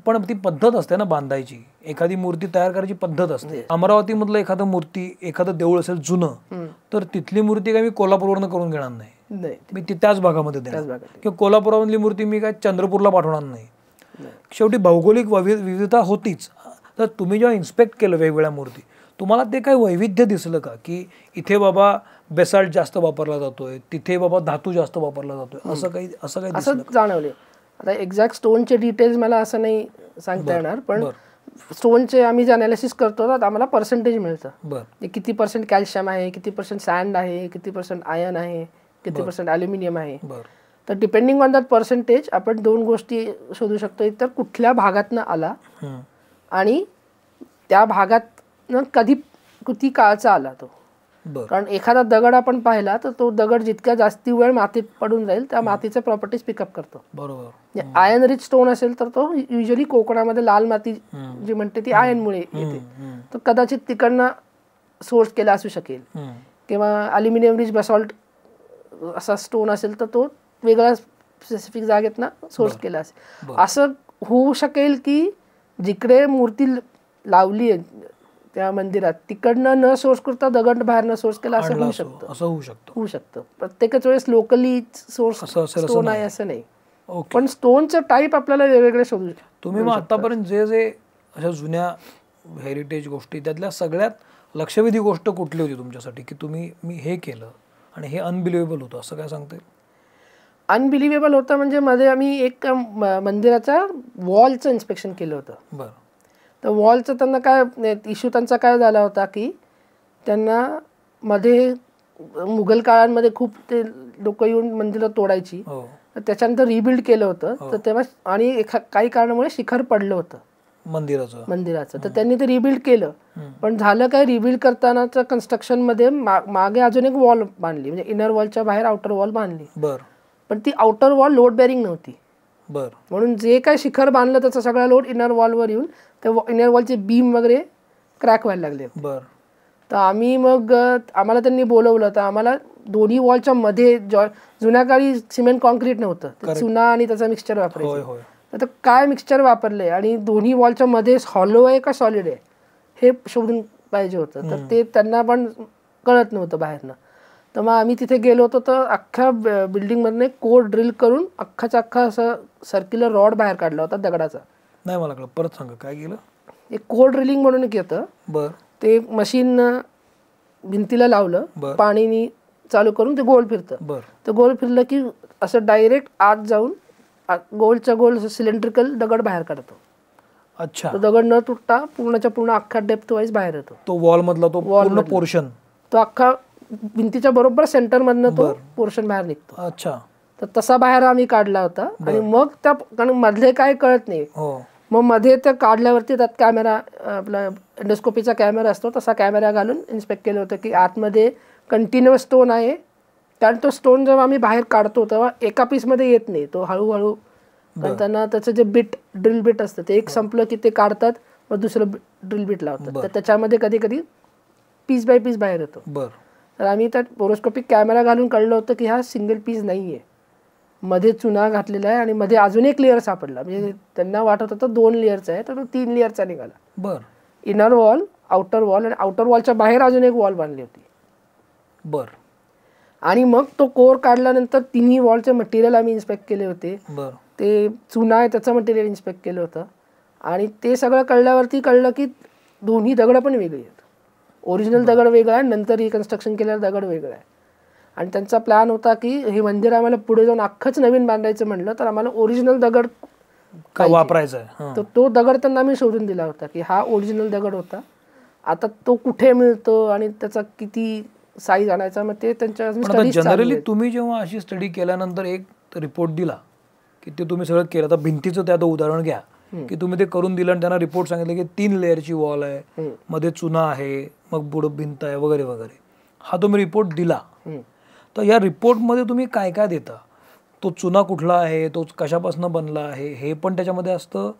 पण ती पद्धत असते ना बांधायची, एखादी मूर्ती तयार करायची पद्धत असते. अमरावती मधलं एखादं मूर्ती, एखादं देऊळ असेल जुनं, तर तिथली मूर्ती काय मी कोल्हापूरवरनं करून घेणार नाही, मी ती त्याच भागामध्ये देणार. किंवा कोल्हापुरामधली मूर्ती मी काय चंद्रपूरला पाठवणार नाही. शेवटी भौगोलिक विविधता होतीच. तर तुम्ही जेव्हा इन्स्पेक्ट केलं वेगवेगळ्या मूर्ती, तुम्हाला ते काही वैविध्य दिसलं का, की इथे बाबा बेसाल्ट जास्त वापरला जातोय, तिथे बाबा धातू जास्त वापरला जातोय, असं जाणवले? आता एक्झॅक्ट स्टोनचे डिटेल्स मला असं नाही सांगता येणार, पण स्टोनचे आम्ही जे अनालिसिस करतो तर आम्हाला पर्सेंटेज मिळतं. किती % कॅल्शियम आहे, किती % सँड आहे, किती % आयन आहे, किती % ॲल्युमिनियम आहे. तर डिपेंडिंग ऑन दॅट पर्सेंटेज आपण दोन गोष्टी शोधू शकतो. एक तर कुठल्या भागातनं आला आणि त्या भागातनं किती काळचा आला तो. कारण एखादा दगड आपण पाहिला तर तो दगड जितक्या जास्ती वेळ मातीत पडून जाईल त्या मातीच्या प्रॉपर्टीज पिकअप करतो. बरोबर. आयन रिच स्टोन असेल तर तो युजली कोकणामध्ये लाल माती जी म्हणते ती आयनमुळे येते, तर कदाचित तिकडनं सोर्स केला असू शकेल. किंवा अल्युमिनियम रिच बेसॉल्ट असा स्टोन असेल तर तो वेगळ्या स्पेसिफिक जागेतनं सोर्स केला असेल. असं होऊ शकेल की जिकडे मूर्ती लावली आहे त्या मंदिरात तिकडनं न सोर्स करता दगड बाहेर न सोर्स केला असं होऊ शकतं. प्रत्येकच वेळेस लोकली सोर्स स्टोन आहे असं नाही, पण स्टोनचं टाईप आपल्याला वेगवेगळे शोधू शकतो. तुम्ही मग आतापर्यंत जे अशा जुन्या हेरिटेज गोष्टी त्यातल्या सगळ्यात लक्षवेधी गोष्ट कुठली होती तुमच्यासाठी, की मी हे केलं आणि हे अनबिलिव्हेबल होतं, असं काय सांगता येईल? अनबिलिव्हेबल होतं म्हणजे मध्ये आम्ही एक मंदिराच्या वॉलचं इन्स्पेक्शन केलं होतं. बरं. तर वॉलचं त्यांना काय इश्यू त्यांचा काय झाला होता की त्यांना मध्ये मुघल काळांमध्ये खूप ते लोक येऊन मंदिरं तोडायची, त्याच्यानंतर रिबिल्ड केलं होतं. तर तेव्हा आणि काही कारणामुळे शिखर पडलं होतं. मंदिराचं. तर त्यांनी ते रिबिल्ड केलं. पण झालं काय, रिबिल्ड करतानाच्या कन्स्ट्रक्शन मध्ये मागे अजून एक वॉल बांधली, म्हणजे इनर वॉलच्या बाहेर आउटर वॉल बांधली. पण ती आउटर वॉल लोड बेअरिंग नव्हती. म्हणून जे काय शिखर बांधलं त्याचा सगळा लोड इनर वॉलवर येऊन त्या इनर वॉलचे बीम वगैरे क्रॅक व्हायला लागले. तर आम्ही मग आम्हाला त्यांनी बोलवलं. तर आम्हाला दोन्ही वॉलच्या मध्ये, जुन्या काळी सिमेंट कॉन्क्रीट नव्हतं, चुना आणि त्याचा मिक्सचर वापरायचं. तर काय मिक्सचर वापरले आणि दोन्ही वॉलच्या मध्ये हॉलो आहे का सॉलिड आहे हे शोधून पाहिजे होतं. तर ते त्यांना पण कळत नव्हतं बाहेरनं. तर मग आम्ही तिथे गेलो होतो. तर अख्ख्या बिल्डिंगमधनं कोर ड्रिल करून अख्खाचा अख्खा असं सर्क्युलर रॉड बाहेर काढला होता दगडाचा. नाही मला कळलं, परत सांगा काय केलं. एक कोर ड्रिलिंग म्हणून एक येतं, ते मशीन भिंतीला लावलं, पाणीनी चालू करून ते गोल फिरतं. तर गोल फिरलं की असं डायरेक्ट आत जाऊन गोलच्या गोल सिलेंड्रिकल दगड बाहेर काढतो. अच्छा. तो दगड न तुटता पूर्णच्या पूर्ण अख्खा डेप्थ वाईज बाहेर येतो. तो वॉल मधला तो पूर्ण पोर्शन, तो अख्खा भिंतीच्या बरोबर सेंटर मधनं तो पोर्शन बाहेर निघतो. अच्छा. तर तसा बाहेर आम्ही काढला होता. आणि मग त्या, कारण मधले काय कळत नाही, मग मध्ये त्या काढल्यावरती त्यात कॅमेरा, आपला एंडोस्कोपीचा कॅमेरा असतो तसा कॅमेरा घालून इन्स्पेक्ट केलं होतं की आतमध्ये कंटिन्युअस स्टोन आहे. कारण तो स्टोन जेव्हा आम्ही बाहेर काढतो तेव्हा एका पीसमध्ये येत नाही, तो हळूहळू. कारण त्यांना त्याचं जे ड्रिल बीट असतं ते एक संपलं की ते काढतात, मग दुसरं ड्रिल बीट लावतात. तर त्याच्यामध्ये कधी कधी पीस बाय पीस बाहेर येतो. तर आम्ही त्यात बोरोस्कोपिक कॅमेरा घालून कळलं होतं की हा सिंगल पीस नाही आहे, मध्ये चुना घातलेला आहे आणि मध्ये अजून एक लेअर सापडला. म्हणजे त्यांना वाटत होतं 2 लेअरचा आहे, तर तो 3 लेअरचा निघाला. इनर वॉल, आउटर वॉल, आणि आउटर वॉलच्या बाहेर अजून एक वॉल बांधली होती. आणि मग तो कोर काढल्यानंतर तिन्ही वॉलचे मटेरियल आम्ही इन्स्पेक्ट केले होते. ते चुना आहे त्याचं मटेरियल इन्स्पेक्ट केलं होतं. आणि ते सगळं कळल्यावरती कळलं की दोन्ही दगड पण वेगळे आहेत. ओरिजिनल दगड वेगळा आहे, नंतर रिकन्स्ट्रक्शन केलेला दगड वेगळा आहे. आणि त्यांचा प्लॅन होता की हे मंदिर आम्हाला पुढे जाऊन अख्खंच नवीन बांधायचं म्हणलं तर आम्हाला ओरिजिनल दगड वापरायचा आहे. तर तो दगड त्यांना आम्ही शोधून दिला होता की हा ओरिजिनल दगड होता. आता तो कुठे मिळतो आणि त्याचा किती साईज आणायचा, मग ते त्यांच्या जनरली तुम्ही जेव्हा अशी स्टडी केल्यानंतर एक रिपोर्ट दिला की ते तुम्ही सगळं केलं, तर भिंतीचं त्यात उदाहरण घ्या की तुम्ही ते करून दिलं आणि त्यांना रिपोर्ट सांगितलं की 3 लेअरची वॉल आहे, मध्ये चुना आहे, मग पुढं भिंत आहे वगैरे वगैरे, हा तुम्ही रिपोर्ट दिला. तर या रिपोर्टमध्ये तुम्ही काय काय देता, तो चुना कुठला आहे, तो कशापासून बनला आहे, हे पण त्याच्यामध्ये असतं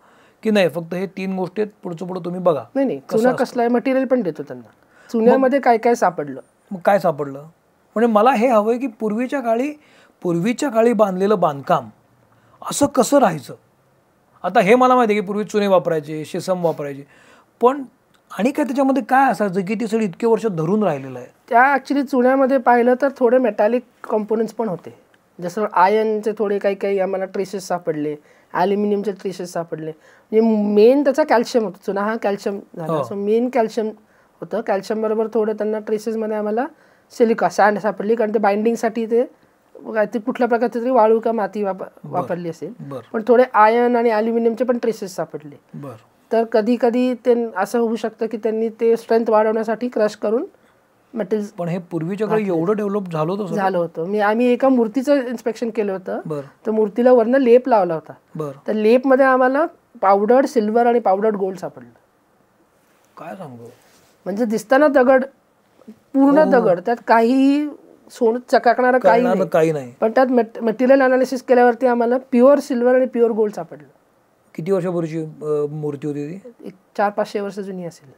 की नाही, फक्त हे 3 गोष्टी पुढचं पुढं तुम्ही बघा. नाही, चुना कसला आहे मटेरियल पण देतो त्यांना. चुन्यामध्ये काय काय सापडलं, मग काय सापडलं, म्हणजे मला हे हवंय की पूर्वीच्या काळी बांधलेलं बांधकाम असं कसं राहायचं. आता हे मला माहिती आहे की पूर्वी चुने वापरायचे, शिसम वापरायचे, पण आणि काय त्याच्यामध्ये काय असायचं की ते सगळं इतके वर्ष धरून राहिलेलं आहे. त्या ॲक्च्युली चुन्यामध्ये पाहिलं तर थोडे मेटॅलिक कॉम्पोनंट्स पण होते. जसं आयर्नचे थोडे काही आम्हाला ट्रेसेस सापडले, ॲल्युमिनियमचे ट्रेसेस सापडले. म्हणजे मेन त्याचा कॅल्शियम होता. चुना हा कॅल्शियम झाला, सो मेन कॅल्शियम होतं. कॅल्शियम बरोबर थोडं त्यांना ट्रेसेसमध्ये आम्हाला सिलिका सँड सापडली, कारण ते बाइंडिंगसाठी ते कुठल्या प्रकारची तरी वाळू का माती वापरली असेल. पण थोडे आयर्न आणि ॲल्युमिनियमचे पण ट्रेसेस सापडले. तर कधी कधी ते असं होऊ शकतं की त्यांनी ते स्ट्रेंथ वाढवण्यासाठी क्रश करून मटेरियल. पण हे पूर्वीच्या काळी एवढं डेव्हलप झालं होतं. आम्ही एका मूर्तीचं इन्स्पेक्शन केलं होतं. तर मूर्तीला वरनं लेप लावला होता. तर लेपमध्ये आम्हाला पावडर्ड सिल्वर आणि पावडर्ड गोल्ड सापडलं. काय सांगू, म्हणजे दिसताना दगड, पूर्ण दगड, त्यात काही सोनं चकाकणारं काही नाही. पण त्यात मटेरियल अनालिसिस केल्यावरती आम्हाला प्युअर सिल्वर आणि प्युअर गोल्ड सापडलं. किती वर्षापूर्वीची मूर्ती होती ती? 400-500 वर्ष जुनी असेल.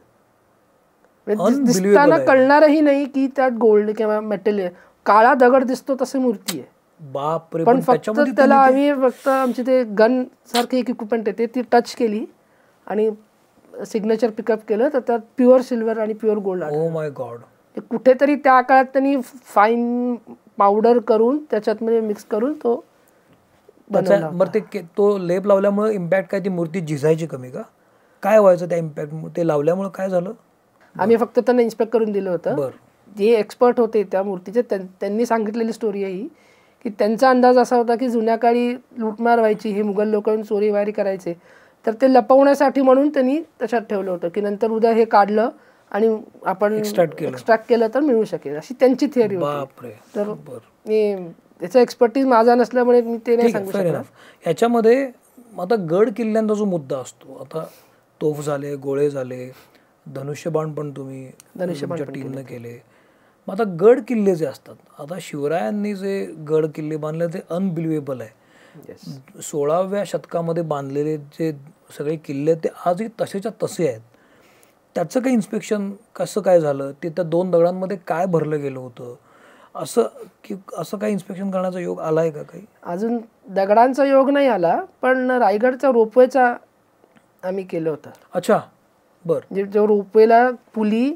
दिसताना कळणारही नाही की त्यात गोल्ड किंवा मेटल, काळा दगड दिसतो तशी मूर्ती आहे. बापरे. पण फक्त त्याला आम्ही आमची ते गन सारखी एक इक्विपमेंट येते ती टच केली आणि सिग्नेचर पिकअप केलं, तर त्यात प्युअर सिल्वर आणि pure gold. Oh my God. कुठेतरी त्या काळात त्यांनी फाईन पावडर करून त्याच्यात मिक्स करून तो बनवला. बरं, ते तो लेप लावल्यामुळे इम्पॅक्ट काय, ती मूर्ती झिजायची कमी का, काय व्हायचं त्या इम्पॅक्ट, ते लावल्यामुळे काय झालं? आम्ही फक्त त्यांना इन्स्पेक्ट करून दिलं होतं. जे एक्सपर्ट होते त्या मूर्तीचे त्यांनी सांगितलेली स्टोरी आहे ही, की त्यांचा अंदाज असा होता की जुन्या काळी लूटमार व्हायची, हे मुघल लोक चोरीवारी करायचे, तर ते लपवण्यासाठी म्हणून त्यांनी त्याच्यात ठेवलं होतं की नंतर उद्या हे काढलं आणि आपण एक्स्ट्रॅक्ट केलं तर मिळू शकेल, अशी त्यांची थिअरी होती. तर त्याचा एक्सपर्टीज माझा नसल्यामुळे मी ते नाही सांगू शकत. याच्यामध्ये आता गड किल्ल्यांचा जो मुद्दा असतो, आता तोफ झाले, गोळे झाले, धनुष्यबाण पण तुम्ही तुमच्या टीमने केले. मग आता गड किल्ले जे असतात, आता शिवरायांनी जे गड किल्ले बांधले ते अनबिलिव्हेबल आहे. 16व्या शतकामध्ये बांधलेले जे सगळे किल्ले ते आजही तसेच्या तसे आहेत. त्याचं काही इन्स्पेक्शन कसं काय झालं, ते त्या 2 दगडांमध्ये काय भरलं गेलं होतं, असं काही इन्स्पेक्शन करण्याचा योग आलाय का? काही अजून दगडांचा योग नाही आला, पण रायगडचा रोपवेचा आम्ही केलं होतं. अच्छा, बरं. जो रोपवेला पुली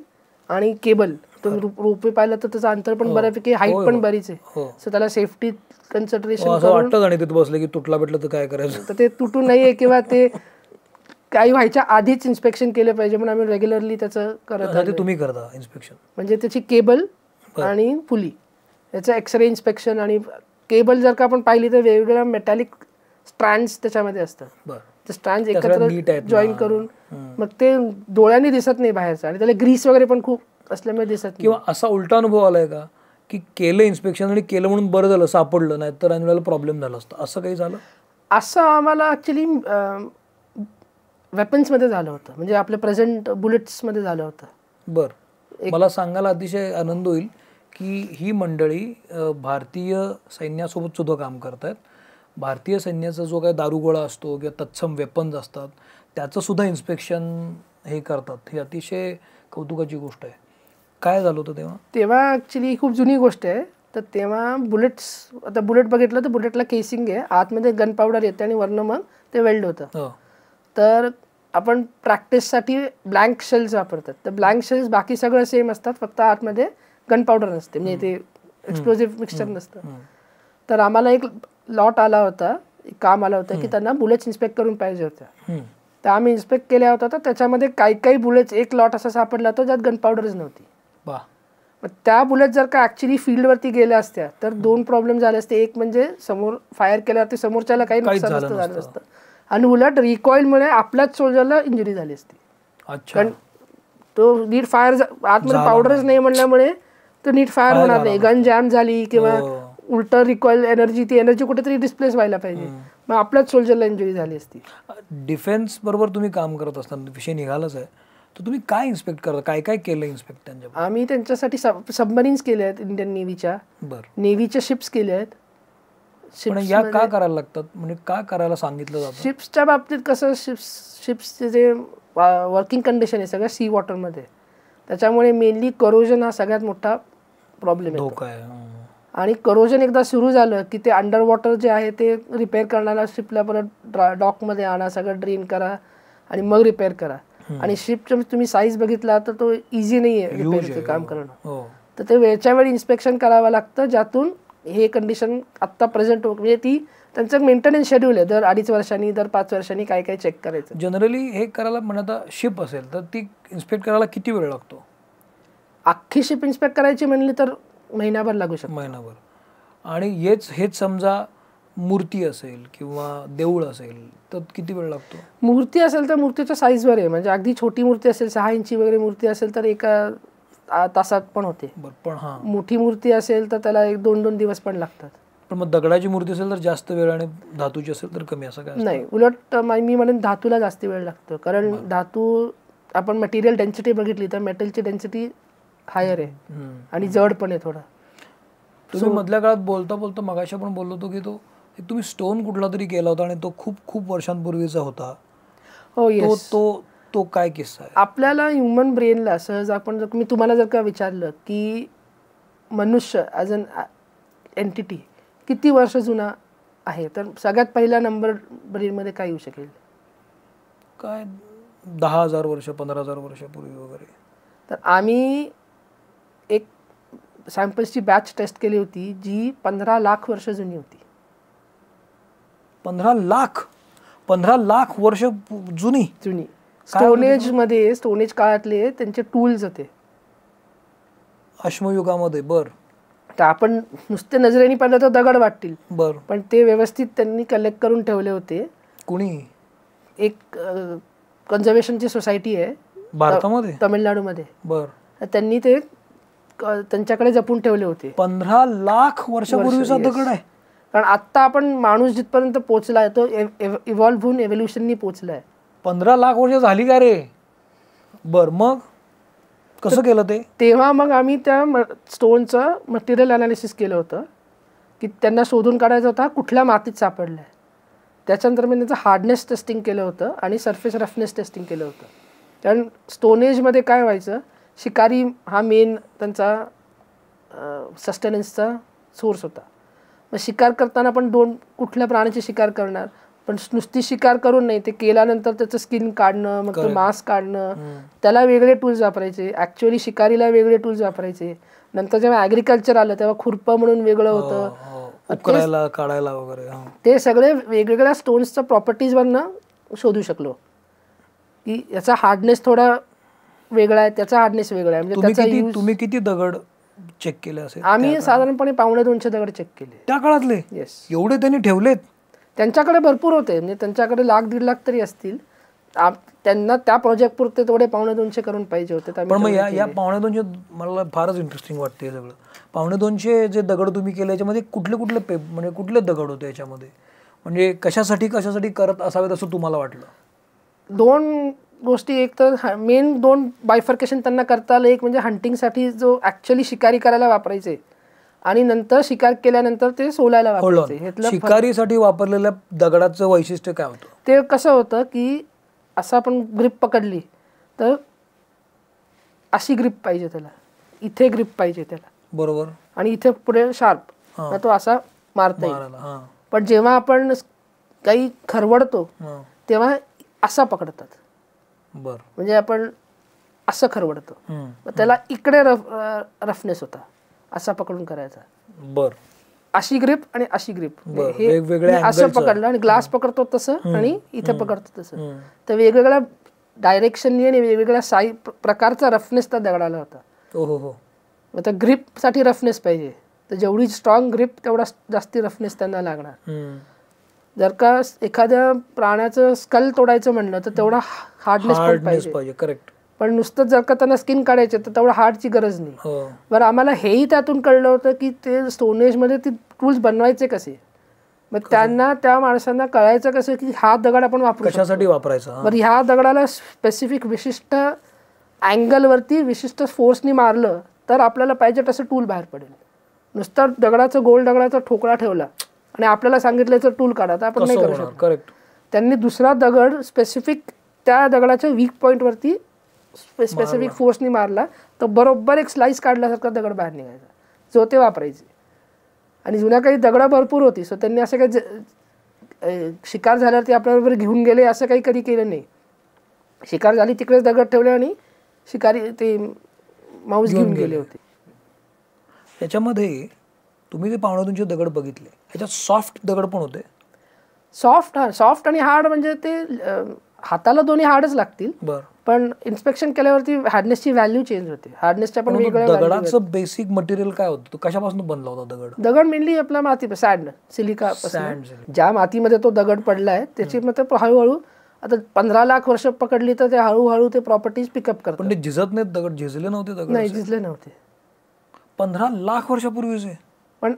आणि केबल, तो रोपवे पाहिलं तर त्याचं अंतर पण बऱ्यापैकी, हाईट पण बरीच आहे. सो त्याला सेफ्टी कन्सिडरेशन असं वाटतं आणि तिथे बसलं की तुटला भेटलं तर काय करायचं, तर ते तुटू नये किंवा ते काही व्हायच्या आधीच इन्स्पेक्शन केलं पाहिजे म्हणून आम्ही रेग्युलरली त्याचं करत. तुम्ही करता इन्स्पेक्शन? म्हणजे त्याची केबल आणि पुली याचं एक्सरे इन्स्पेक्शन. आणि केबल जर का आपण पाहिली तर वेगवेगळ्या मेटॅलिक स्ट्रँड्स त्याच्यामध्ये असतात. ते स्ट्रँड्स एकत्र जॉईन करून मग ते डोळ्यांनी दिसत नाही बाहेरचं, आणि त्याला ग्रीस वगैरे पण खूप असल्यामुळे दिसत नाही. किंवा असा उलटा अनुभव आलाय का की केलं इन्स्पेक्शन आणि केलं म्हणून बरं झालं, सापडलं, नाही तर आणि प्रॉब्लेम झाला असतं, असं काही झालं? असं आम्हाला ॲक्च्युली वेपन्समध्ये झालं होतं, म्हणजे आपल्या प्रेझेंट बुलेट्समध्ये झालं होतं. बरं, मला सांगायला अतिशय आनंद होईल की ही मंडळी भारतीय सैन्यासोबत सुद्धा काम करत आहेत. भारतीय सैन्याचा जो काही दारुगोळा असतो किंवा तत्सम वेपन्स असतात त्याचं सुद्धा इन्स्पेक्शन हे करतात. ही अतिशय कौतुकाची गोष्ट आहे. काय झालं होतं तेव्हा? तेव्हा ॲक्च्युली खूप जुनी गोष्ट आहे. तर तेव्हा बुलेट्स, आता बुलेट बघितलं तर बुलेटला केसिंग आहे, आतमध्ये गन पावडर येते आणि वरनं मग ते वेल्ड होतं. तर आपण प्रॅक्टिससाठी ब्लँक शेल्स वापरतात. तर ब्लँक शेल्स बाकी सगळं सेम असतात, फक्त आतमध्ये गन पावडर नसते, म्हणजे ते एक्सप्लोजिव्ह मिक्सचर नसतं. तर आम्हाला एक लॉट आला होता, काम आलं होतं की त्यांना बुलेट्स इन्स्पेक्ट करून पाहिजे होत्या. तर आम्ही इन्स्पेक्ट केल्या होत्या. तर त्याच्यामध्ये काही बुलेट्स, एक लॉट असा सापडला होता ज्यात गन पावडरच नव्हती. मग त्या बुलेट जर का ॲक्च्युली फील्डवरती गेल्या असत्या तर 2 प्रॉब्लेम झाले असते. एक म्हणजे समोर फायर केल्यावरती समोरच्याला काही नुकसान नसतं झालं नसतं, आणि उलट रिकॉइलमुळे आपल्याच सोल्जरला इंजुरी झाली असती. कारण तो नीट फायर, आतमध्ये पावडरच नाही म्हणल्यामुळे तो नीट फायर होणार नाही. गन जॅम झाली किंवा उलट रिकॉइल एनर्जी, ती एनर्जी कुठेतरी डिस्प्लेस व्हायला पाहिजे, मग आपल्याच सोल्जरला इंजुरी झाली असती. डिफेन्स बरोबर तुम्ही काम करत असताना विषय निघालाच आहे, तर तुम्ही काय इन्स्पेक्ट करता, काय काय केलं इन्स्पेक्ट त्यांच्या? आम्ही त्यांच्यासाठी सबमरीन्स केले आहेत इंडियन नेव्हीच्या. बरं. नेव्हीच्या शिप्स केले आहेत. या का करायला लागतात, म्हणजे का करायला सांगितलं जातं? शिप्सच्या बाबतीत कसं, शिप्सचे जे वर्किंग कंडिशन आहे सगळ्या सी वॉटरमध्ये, त्याच्यामुळे मेनली करोजन हा सगळ्यात मोठा प्रॉब्लेम आहे, धोका आहे. आणि करोजन एकदा सुरू झालं की ते अंडर वॉटर जे आहे ते रिपेअर करण्याला शिपला परत डॉकमध्ये आणा, सगळं ड्रेन करा आणि मग रिपेअर करा. आणि शिपचं तुम्ही साईज बघितला तर तो इझी नाही आहे रिपेअरचं काम करणं. तर ते वेळच्या वेळी इन्स्पेक्शन करावं लागतं, ज्यातून हे कंडिशन आत्ता प्रेझेंट म्हणजे ती त्यांचं मेंटेनन्स शेड्यूल आहे. दर 2.5 वर्षांनी, दर 5 वर्षांनी काय काय चेक करायचं. जनरली हे करायला म्हणता शिप असेल तर ती इन्स्पेक्ट करायला किती वेळ लागतो? अख्खी शिप इन्स्पेक्ट करायची म्हणली तर महिनाभर लागू शकतो. महिनाभर. आणि हेच समजा मूर्ती असेल किंवा देऊळ असेल तर किती वेळ लागतो? मूर्ती असेल तर मूर्तीच्या साईजवर आहे, म्हणजे अगदी छोटी मूर्ती असेल 6 इंची वगैरे मूर्ती असेल तर 1 तासात पण होते. पण मोठी मूर्ती असेल तर त्याला 1-2 दिवस पण लागतात. पण मग दगडाची मूर्ती असेल तर जास्त वेळ आणि धातूची असेल तर कमी, असं काय? नाही, उलट मी म्हणेन धातूला जास्त वेळ लागतो, कारण धातू आपण मटेरियल डेन्सिटी बघितली तर मेटलची डेन्सिटी हायर आहे आणि जड पण आहे थोडा. तुम्ही मधल्या काळात बोलता बोलता मगाशी आपण बोललो होतो की तो तुम्ही स्टोन कुठला तरी केला होता आणि तो खूप खूप वर्षांपूर्वीचा होता. हो, येस. तो काय किस्सा आहे? आपल्याला ह्युमन ब्रेनला सहज आपण मी तुम्हाला जर का विचारलं की मनुष्य ॲज अन एंटिटी किती वर्ष जुना आहे, तर सगळ्यात पहिला नंबर ब्रेनमध्ये काय येऊ शकेल? काय 10,000 वर्ष, 15,000 वर्षापूर्वी वगैरे. तर आम्ही एक सॅम्पल्सची बॅच टेस्ट केली होती जी 15 लाख वर्ष जुनी होती. 15 लाख वर्ष जुनी. स्टोनेजमध्ये, स्टोनेज काळातले त्यांचे टूल्स होते अश्मयुगामध्ये. बर. तर आपण नुसते नजरेने पाहिलं तर दगड वाटतील, बर, पण ते व्यवस्थित त्यांनी कलेक्ट करून ठेवले होते. कुणी? एक कन्झर्वेशनची सोसायटी आहे भारतामध्ये, तमिळनाडूमध्ये. बर. त्यांनी ते त्यांच्याकडे जपून ठेवले होते. 15 लाख वर्षापूर्वीचा दगड आहे. कारण आत्ता आपण माणूस जिथपर्यंत पोहोचलाय तो इव्हॉल्व्ह होऊन एव्होल्युशननी पोहोचलाय. 15 लाख वर्ष झाली का रे? बर, मग कसं केलं ते? तेव्हा मग आम्ही त्या स्टोनचं मटेरियल अनालिसिस केलं होतं की त्यांना शोधून काढायचा होता कुठल्या मातीत सापडलं आहे. त्याच्यानंतर मी त्यांचं हार्डनेस टेस्टिंग केलं होतं आणि सरफेस रफनेस टेस्टिंग केलं होतं. कारण स्टोनेजमध्ये काय व्हायचं, शिकारी हा मेन त्यांचा सस्टेनन्सचा सोर्स होता. मग शिकार करताना पण कुठल्या प्राण्याची शिकार करणार, पण नुसती शिकार करून नाही, ते केल्यानंतर त्याचं स्किन काढणं, मग ते मांस काढणं, त्याला वेगळे टूल्स वापरायचे. ॲक्च्युअली शिकारीला वेगळे टूल्स वापरायचे. नंतर जेव्हा ॲग्रिकल्चर आलं तेव्हा खुरपं म्हणून वेगळं होतं, काढायला वगैरे. ते सगळे वेगवेगळ्या स्टोन्सच्या प्रॉपर्टीजवरनं शोधू शकलो की याचा हार्डनेस थोडा वेगळा आहे, त्याचा हार्डनेस वेगळा आहे. म्हणजे तुम्ही किती दगड चेक केले असेल? आम्ही साधारणपणे 250 दगड चेक केले त्या काळातले. येस. एवढे त्यांनी ठेवलेत? त्यांच्याकडे भरपूर होते, म्हणजे त्यांच्याकडे 1,00,000-1.5 लाख तरी असतील. त्यांना त्या प्रोजेक्ट पुरते तेवढे 250 करून पाहिजे होते. पण मग या 250 मला फारच इंटरेस्टिंग वाटते हे सगळं. 250 जे दगड तुम्ही केले याच्यामध्ये कुठले म्हणजे कुठले दगड होते याच्यामध्ये? म्हणजे कशासाठी करत असावेत असं तुम्हाला वाटलं? 2 गोष्टी. एक तर मेन 2 बायफर्केशन त्यांना करता आलं. एक म्हणजे हंटिंगसाठी जो ॲक्च्युअली शिकारी करायला वापरायचे, आणि नंतर शिकार केल्यानंतर ते सोलायला वापरायचे. शिकारीसाठी वापरलेल्या दगडाचं वैशिष्ट्य काय होतं? ते कसं होतं की असं आपण ग्रिप पकडली तर अशी ग्रिप पाहिजे त्याला, इथे ग्रिप पाहिजे त्याला, बरोबर, आणि इथे पुढे शार्प, तो असा मारता येईल. पण जेव्हा आपण काही खरवडतो तेव्हा असा पकडतात. बरं, म्हणजे आपण असं खरवडतो, त्याला इकडे रफनेस होता, असा पकडून करायचा. बर, अशी ग्रिप आणि अशी ग्रिप, वेगवेगळे असं पकडलं आणि ग्लास पकडतो तसं आणि इथे पकडतो तसं. तर वेगवेगळ्या डायरेक्शननी आणि वेगवेगळ्या प्रकारचा रफनेस त्या दगडाला होता. हो. मग त्या ग्रिपसाठी रफनेस पाहिजे, तर जेवढी स्ट्रॉंग ग्रिप तेवढा जास्ती रफनेस त्यांना लागणार. जर का एखाद्या प्राण्याचं स्कल तोडायचं म्हणलं तर तेवढा हार्डनेस पाहिजे. करेक्ट. पण नुसतं जर का त्यांना स्किन काढायचे तर तेवढं हार्डची गरज नाही. बरं, आम्हाला हेही त्यातून कळलं होतं की ते स्टोनेजमध्ये ते टूल्स बनवायचे कसे. मग त्यांना, त्या माणसांना कळायचं कसं की हा दगड आपण वापरू कशासाठी वापरायचा. बरं, ह्या दगडाला स्पेसिफिक विशिष्ट अँगलवरती विशिष्ट फोर्सनी मारलं तर आपल्याला पाहिजे तसं टूल बाहेर पडेल. नुसतं गोल दगडाचा ठोकळा ठेवला आणि आपल्याला सांगितलं टूल काढा तर आपण नाही करू शकत. करेक्ट. त्यांनी दुसरा दगड स्पेसिफिक त्या दगडाच्या वीक पॉईंटवरती स्पेसिफिक फोर्सनी मारला तर बरोबर एक स्लाइस काढल्यासारखा दगड बाहेर निघायचा, जो ते वापरायचे. आणि जुन्या काही दगडं भरपूर होती, सो त्यांनी असं काही शिकार झाल्यावर ते आपल्याबरोबर घेऊन गेले असं काही कधी केलं नाही. शिकार झाली तिकडेच दगड ठेवले आणि शिकारी ते माऊस घेऊन गेले होते. याच्यामध्ये तुम्ही ते 250 दगड बघितले, याच्यात सॉफ्ट दगड पण होते. सॉफ्ट आणि हार्ड म्हणजे ते हाताला दोन्ही हार्डच लागतील. बरं, पण इन्स्पेक्शन केल्यावरती हार्डनेसच्या व्हॅल्यू चेंज होते. हार्डनेसच्या पण वेगळ्या. दगडाचं बेसिक मटेरियल काय होतं? तो कशापासून बनला होता दगड मेनली आपला माती, सँड, सिलिका. ज्या मातीमध्ये तो दगड पडलाय त्याची मग हळूहळू आता 15 लाख वर्ष पकडली तर ते हळूहळू ते प्रॉपर्टीज पिकअप करतात. पण ते झिजत नाहीत दगड? झिजले नव्हते दगड? नाही, झिजले नव्हते. 15 लाख वर्षापूर्वीचे. पण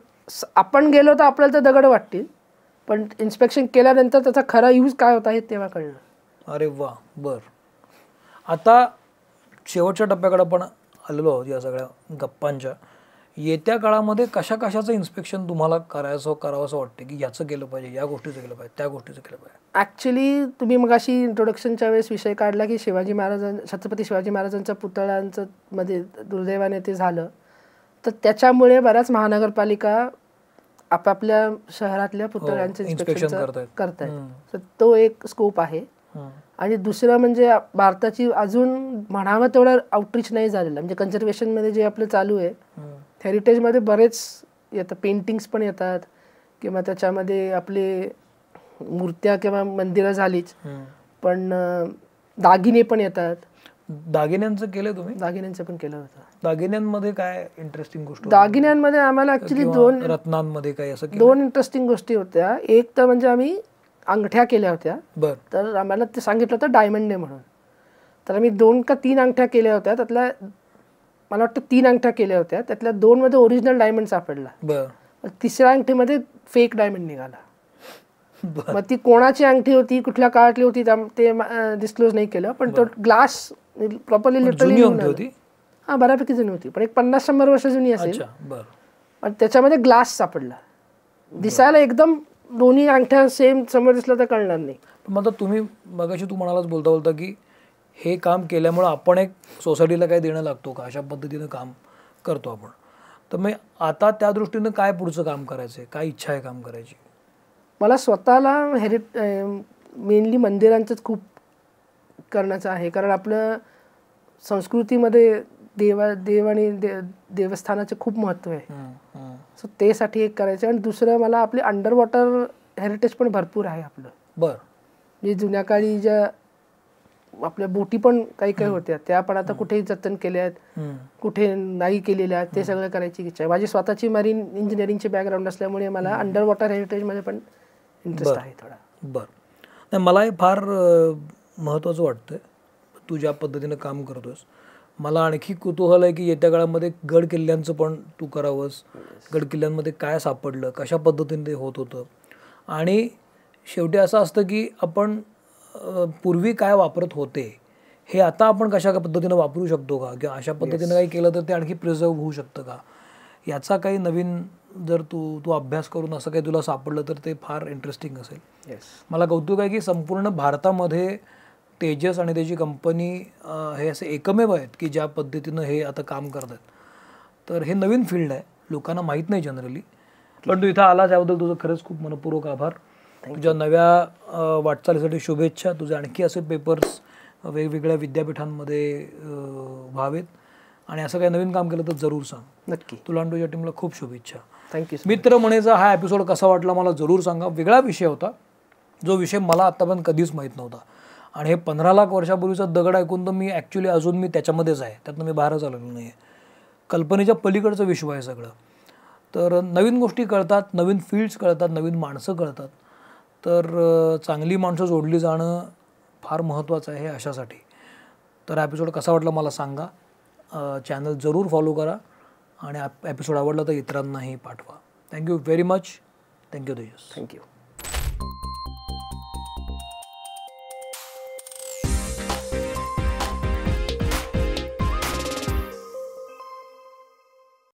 आपण गेलो तर आपल्याला ते दगड वाटतील, पण इन्स्पेक्शन केल्यानंतर त्याचा खरा यूज काय होता हे तेव्हा कळलं. अरे वा. बर, आता शेवटच्या टप्प्याकडे आपण आलेलो आहोत या सगळ्या गप्पांच्या. येत्या काळामध्ये कशाचं इन्स्पेक्शन तुम्हाला करावंसं वाटतं की याचं केलं पाहिजे, या गोष्टीचं केलं पाहिजे, त्या गोष्टीचं केलं पाहिजे? ॲक्च्युली तुम्ही मगाशी इंट्रोडक्शनच्या वेळेस विषय काढला की छत्रपती शिवाजी महाराजांच्या पुतळ्यांचं मध्ये दुर्दैवाने ते झालं, तर त्याच्यामुळे बऱ्याच महानगरपालिका आपापल्या शहरातल्या पुतळ्यांचं इन्स्पेक्शन करतायत. तर तो एक स्कोप आहे. आणि दुसरं म्हणजे भारताची अजून म्हणावं तेवढं आउटरीच नाही झालेलं. म्हणजे कन्झर्वेशनमध्ये जे आपलं चालू आहे, हेरिटेजमध्ये बरेच येतात, पेंटिंग्स पण येतात किंवा त्याच्यामध्ये आपले मूर्त्या किंवा मंदिरं झालीच, पण दागिने पण येतात. दागिन्यांचं केलं तुम्ही? दागिन्यांचं पण केलं होतं. दागिन्यांमध्ये काय इंटरेस्टिंग गोष्ट? दागिन्यांमध्ये आम्हाला ऍक्च्युली रत्नांमध्ये काय असं 2 इंटरेस्टिंग गोष्टी होत्या. एक तर म्हणजे आम्ही अंगठ्या केल्या होत्या. तर आम्हाला ते सांगितलं होतं डायमंड डे म्हणून. तर आम्ही 2 का 3 अंगठ्या केल्या होत्या. त्यातल्या मला वाटतं 3 अंगठ्या केल्या होत्या, त्यातल्या 2 मध्ये ओरिजिनल डायमंड सापडला. 3ऱ्या अंगठीमध्ये फेक डायमंड निघाला. मग ती कोणाची अंगठी होती, कुठल्या काळातली होती ते डिस्क्लोज नाही केलं, पण तो ग्लास प्रॉपरली लिटरली होती. हा बऱ्यापैकी जुनी होती, पण एक 50-100 वर्ष जुनी असेल. पण त्याच्यामध्ये ग्लास सापडला, दिसायला एकदम दोन्ही अंगठ्या सेम समोर दिसलं तर कळणार नाही. पण आता तुम्ही मगाशी तू म्हणालाच बोलता बोलता की हे काम केल्यामुळं आपण एक सोसायटीला काही देणं लागतो का, अशा पद्धतीनं काम करतो आपण. तर मग आता त्या दृष्टीनं काय पुढचं काम करायचं आहे, काय इच्छा आहे काम करायची? मला स्वतःला मेनली मंदिरांचंच खूप करण्याचं आहे, कारण आपलं संस्कृतीमध्ये देव आणि देवस्थानाचे खूप महत्त्व आहे. सो त्यासाठी एक करायचं. आणि दुसरं मला आपले अंडर वॉटर हेरिटेज पण भरपूर आहे आपलं. बरं. म्हणजे जुन्या काळी ज्या आपल्या बोटी पण काही काही होत्या, त्या पण आता कुठेही जतन केल्या आहेत, कुठे नाही केलेल्या आहेत, ते सगळं करायची इच्छा आहे. माझी स्वतःची मरीन इंजिनिअरिंगची बॅकग्राऊंड असल्यामुळे मला अंडर वॉटर हेरिटेजमध्ये पण इंटरेस्ट आहे थोडा. बरं. नाही, मला हे फार महत्त्वाचं वाटतं तू ज्या पद्धतीनं काम करतोस. मला आणखी कुतूहल आहे की येत्या काळामध्ये गड किल्ल्यांचं पण तू करावंस. गड किल्ल्यांमध्ये काय सापडलं, कशा पद्धतीने ते होत होतं, आणि शेवटी असं असतं की आपण पूर्वी काय वापरत होते हे आता आपण कशा पद्धतीनं वापरू शकतो का, किंवा अशा पद्धतीनं काही केलं तर ते आणखी प्रिझर्व होऊ शकतं का, याचा काही नवीन जर तू अभ्यास करून असं काही तुला सापडलं तर ते फार इंटरेस्टिंग असेल. मला कौतुक आहे की संपूर्ण भारतामध्ये तेजस आणि त्याची कंपनी हे असे एकमेव आहेत की ज्या पद्धतीनं हे आता काम करतात. तर हे नवीन फील्ड आहे, लोकांना माहीत नाही जनरली. पण तू इथं आला त्याबद्दल तुझं खरंच खूप मनपूर्वक आभार. तुझ्या नव्या वाटचालीसाठी शुभेच्छा. तुझे आणखी असे पेपर्स वेगवेगळ्या विद्यापीठांमध्ये व्हावेत, आणि असं काही नवीन काम केलं तर जरूर सांग. नक्की. तुला आणि तुझ्या टीमला खूप शुभेच्छा. थँक्यू. मित्र म्हणेचा हा एपिसोड कसा वाटला मला जरूर सांगा. वेगळा विषय होता, जो विषय मला आत्तापर्यंत कधीच माहीत नव्हता, आणि हे 15 लाख वर्षापूर्वीचा दगड ऐकून तर मी ॲक्च्युली अजून मी त्याच्यामध्येच आहे, त्यातनं मी बाहेरच आलेलो नाही आहे. कल्पनेच्या पलीकडचं विश्व आहे सगळं. तर नवीन गोष्टी कळतात, नवीन फील्ड्स कळतात, नवीन माणसं कळतात. तर चांगली माणसं जोडली जाणं फार महत्त्वाचं आहे अशासाठी. तर हा एपिसोड कसा वाटला मला सांगा. चॅनल जरूर फॉलो करा, आणि एपिसोड आवडला तर इतरांनाही पाठवा. Thank you very much. Thank you Tejas. Thank you.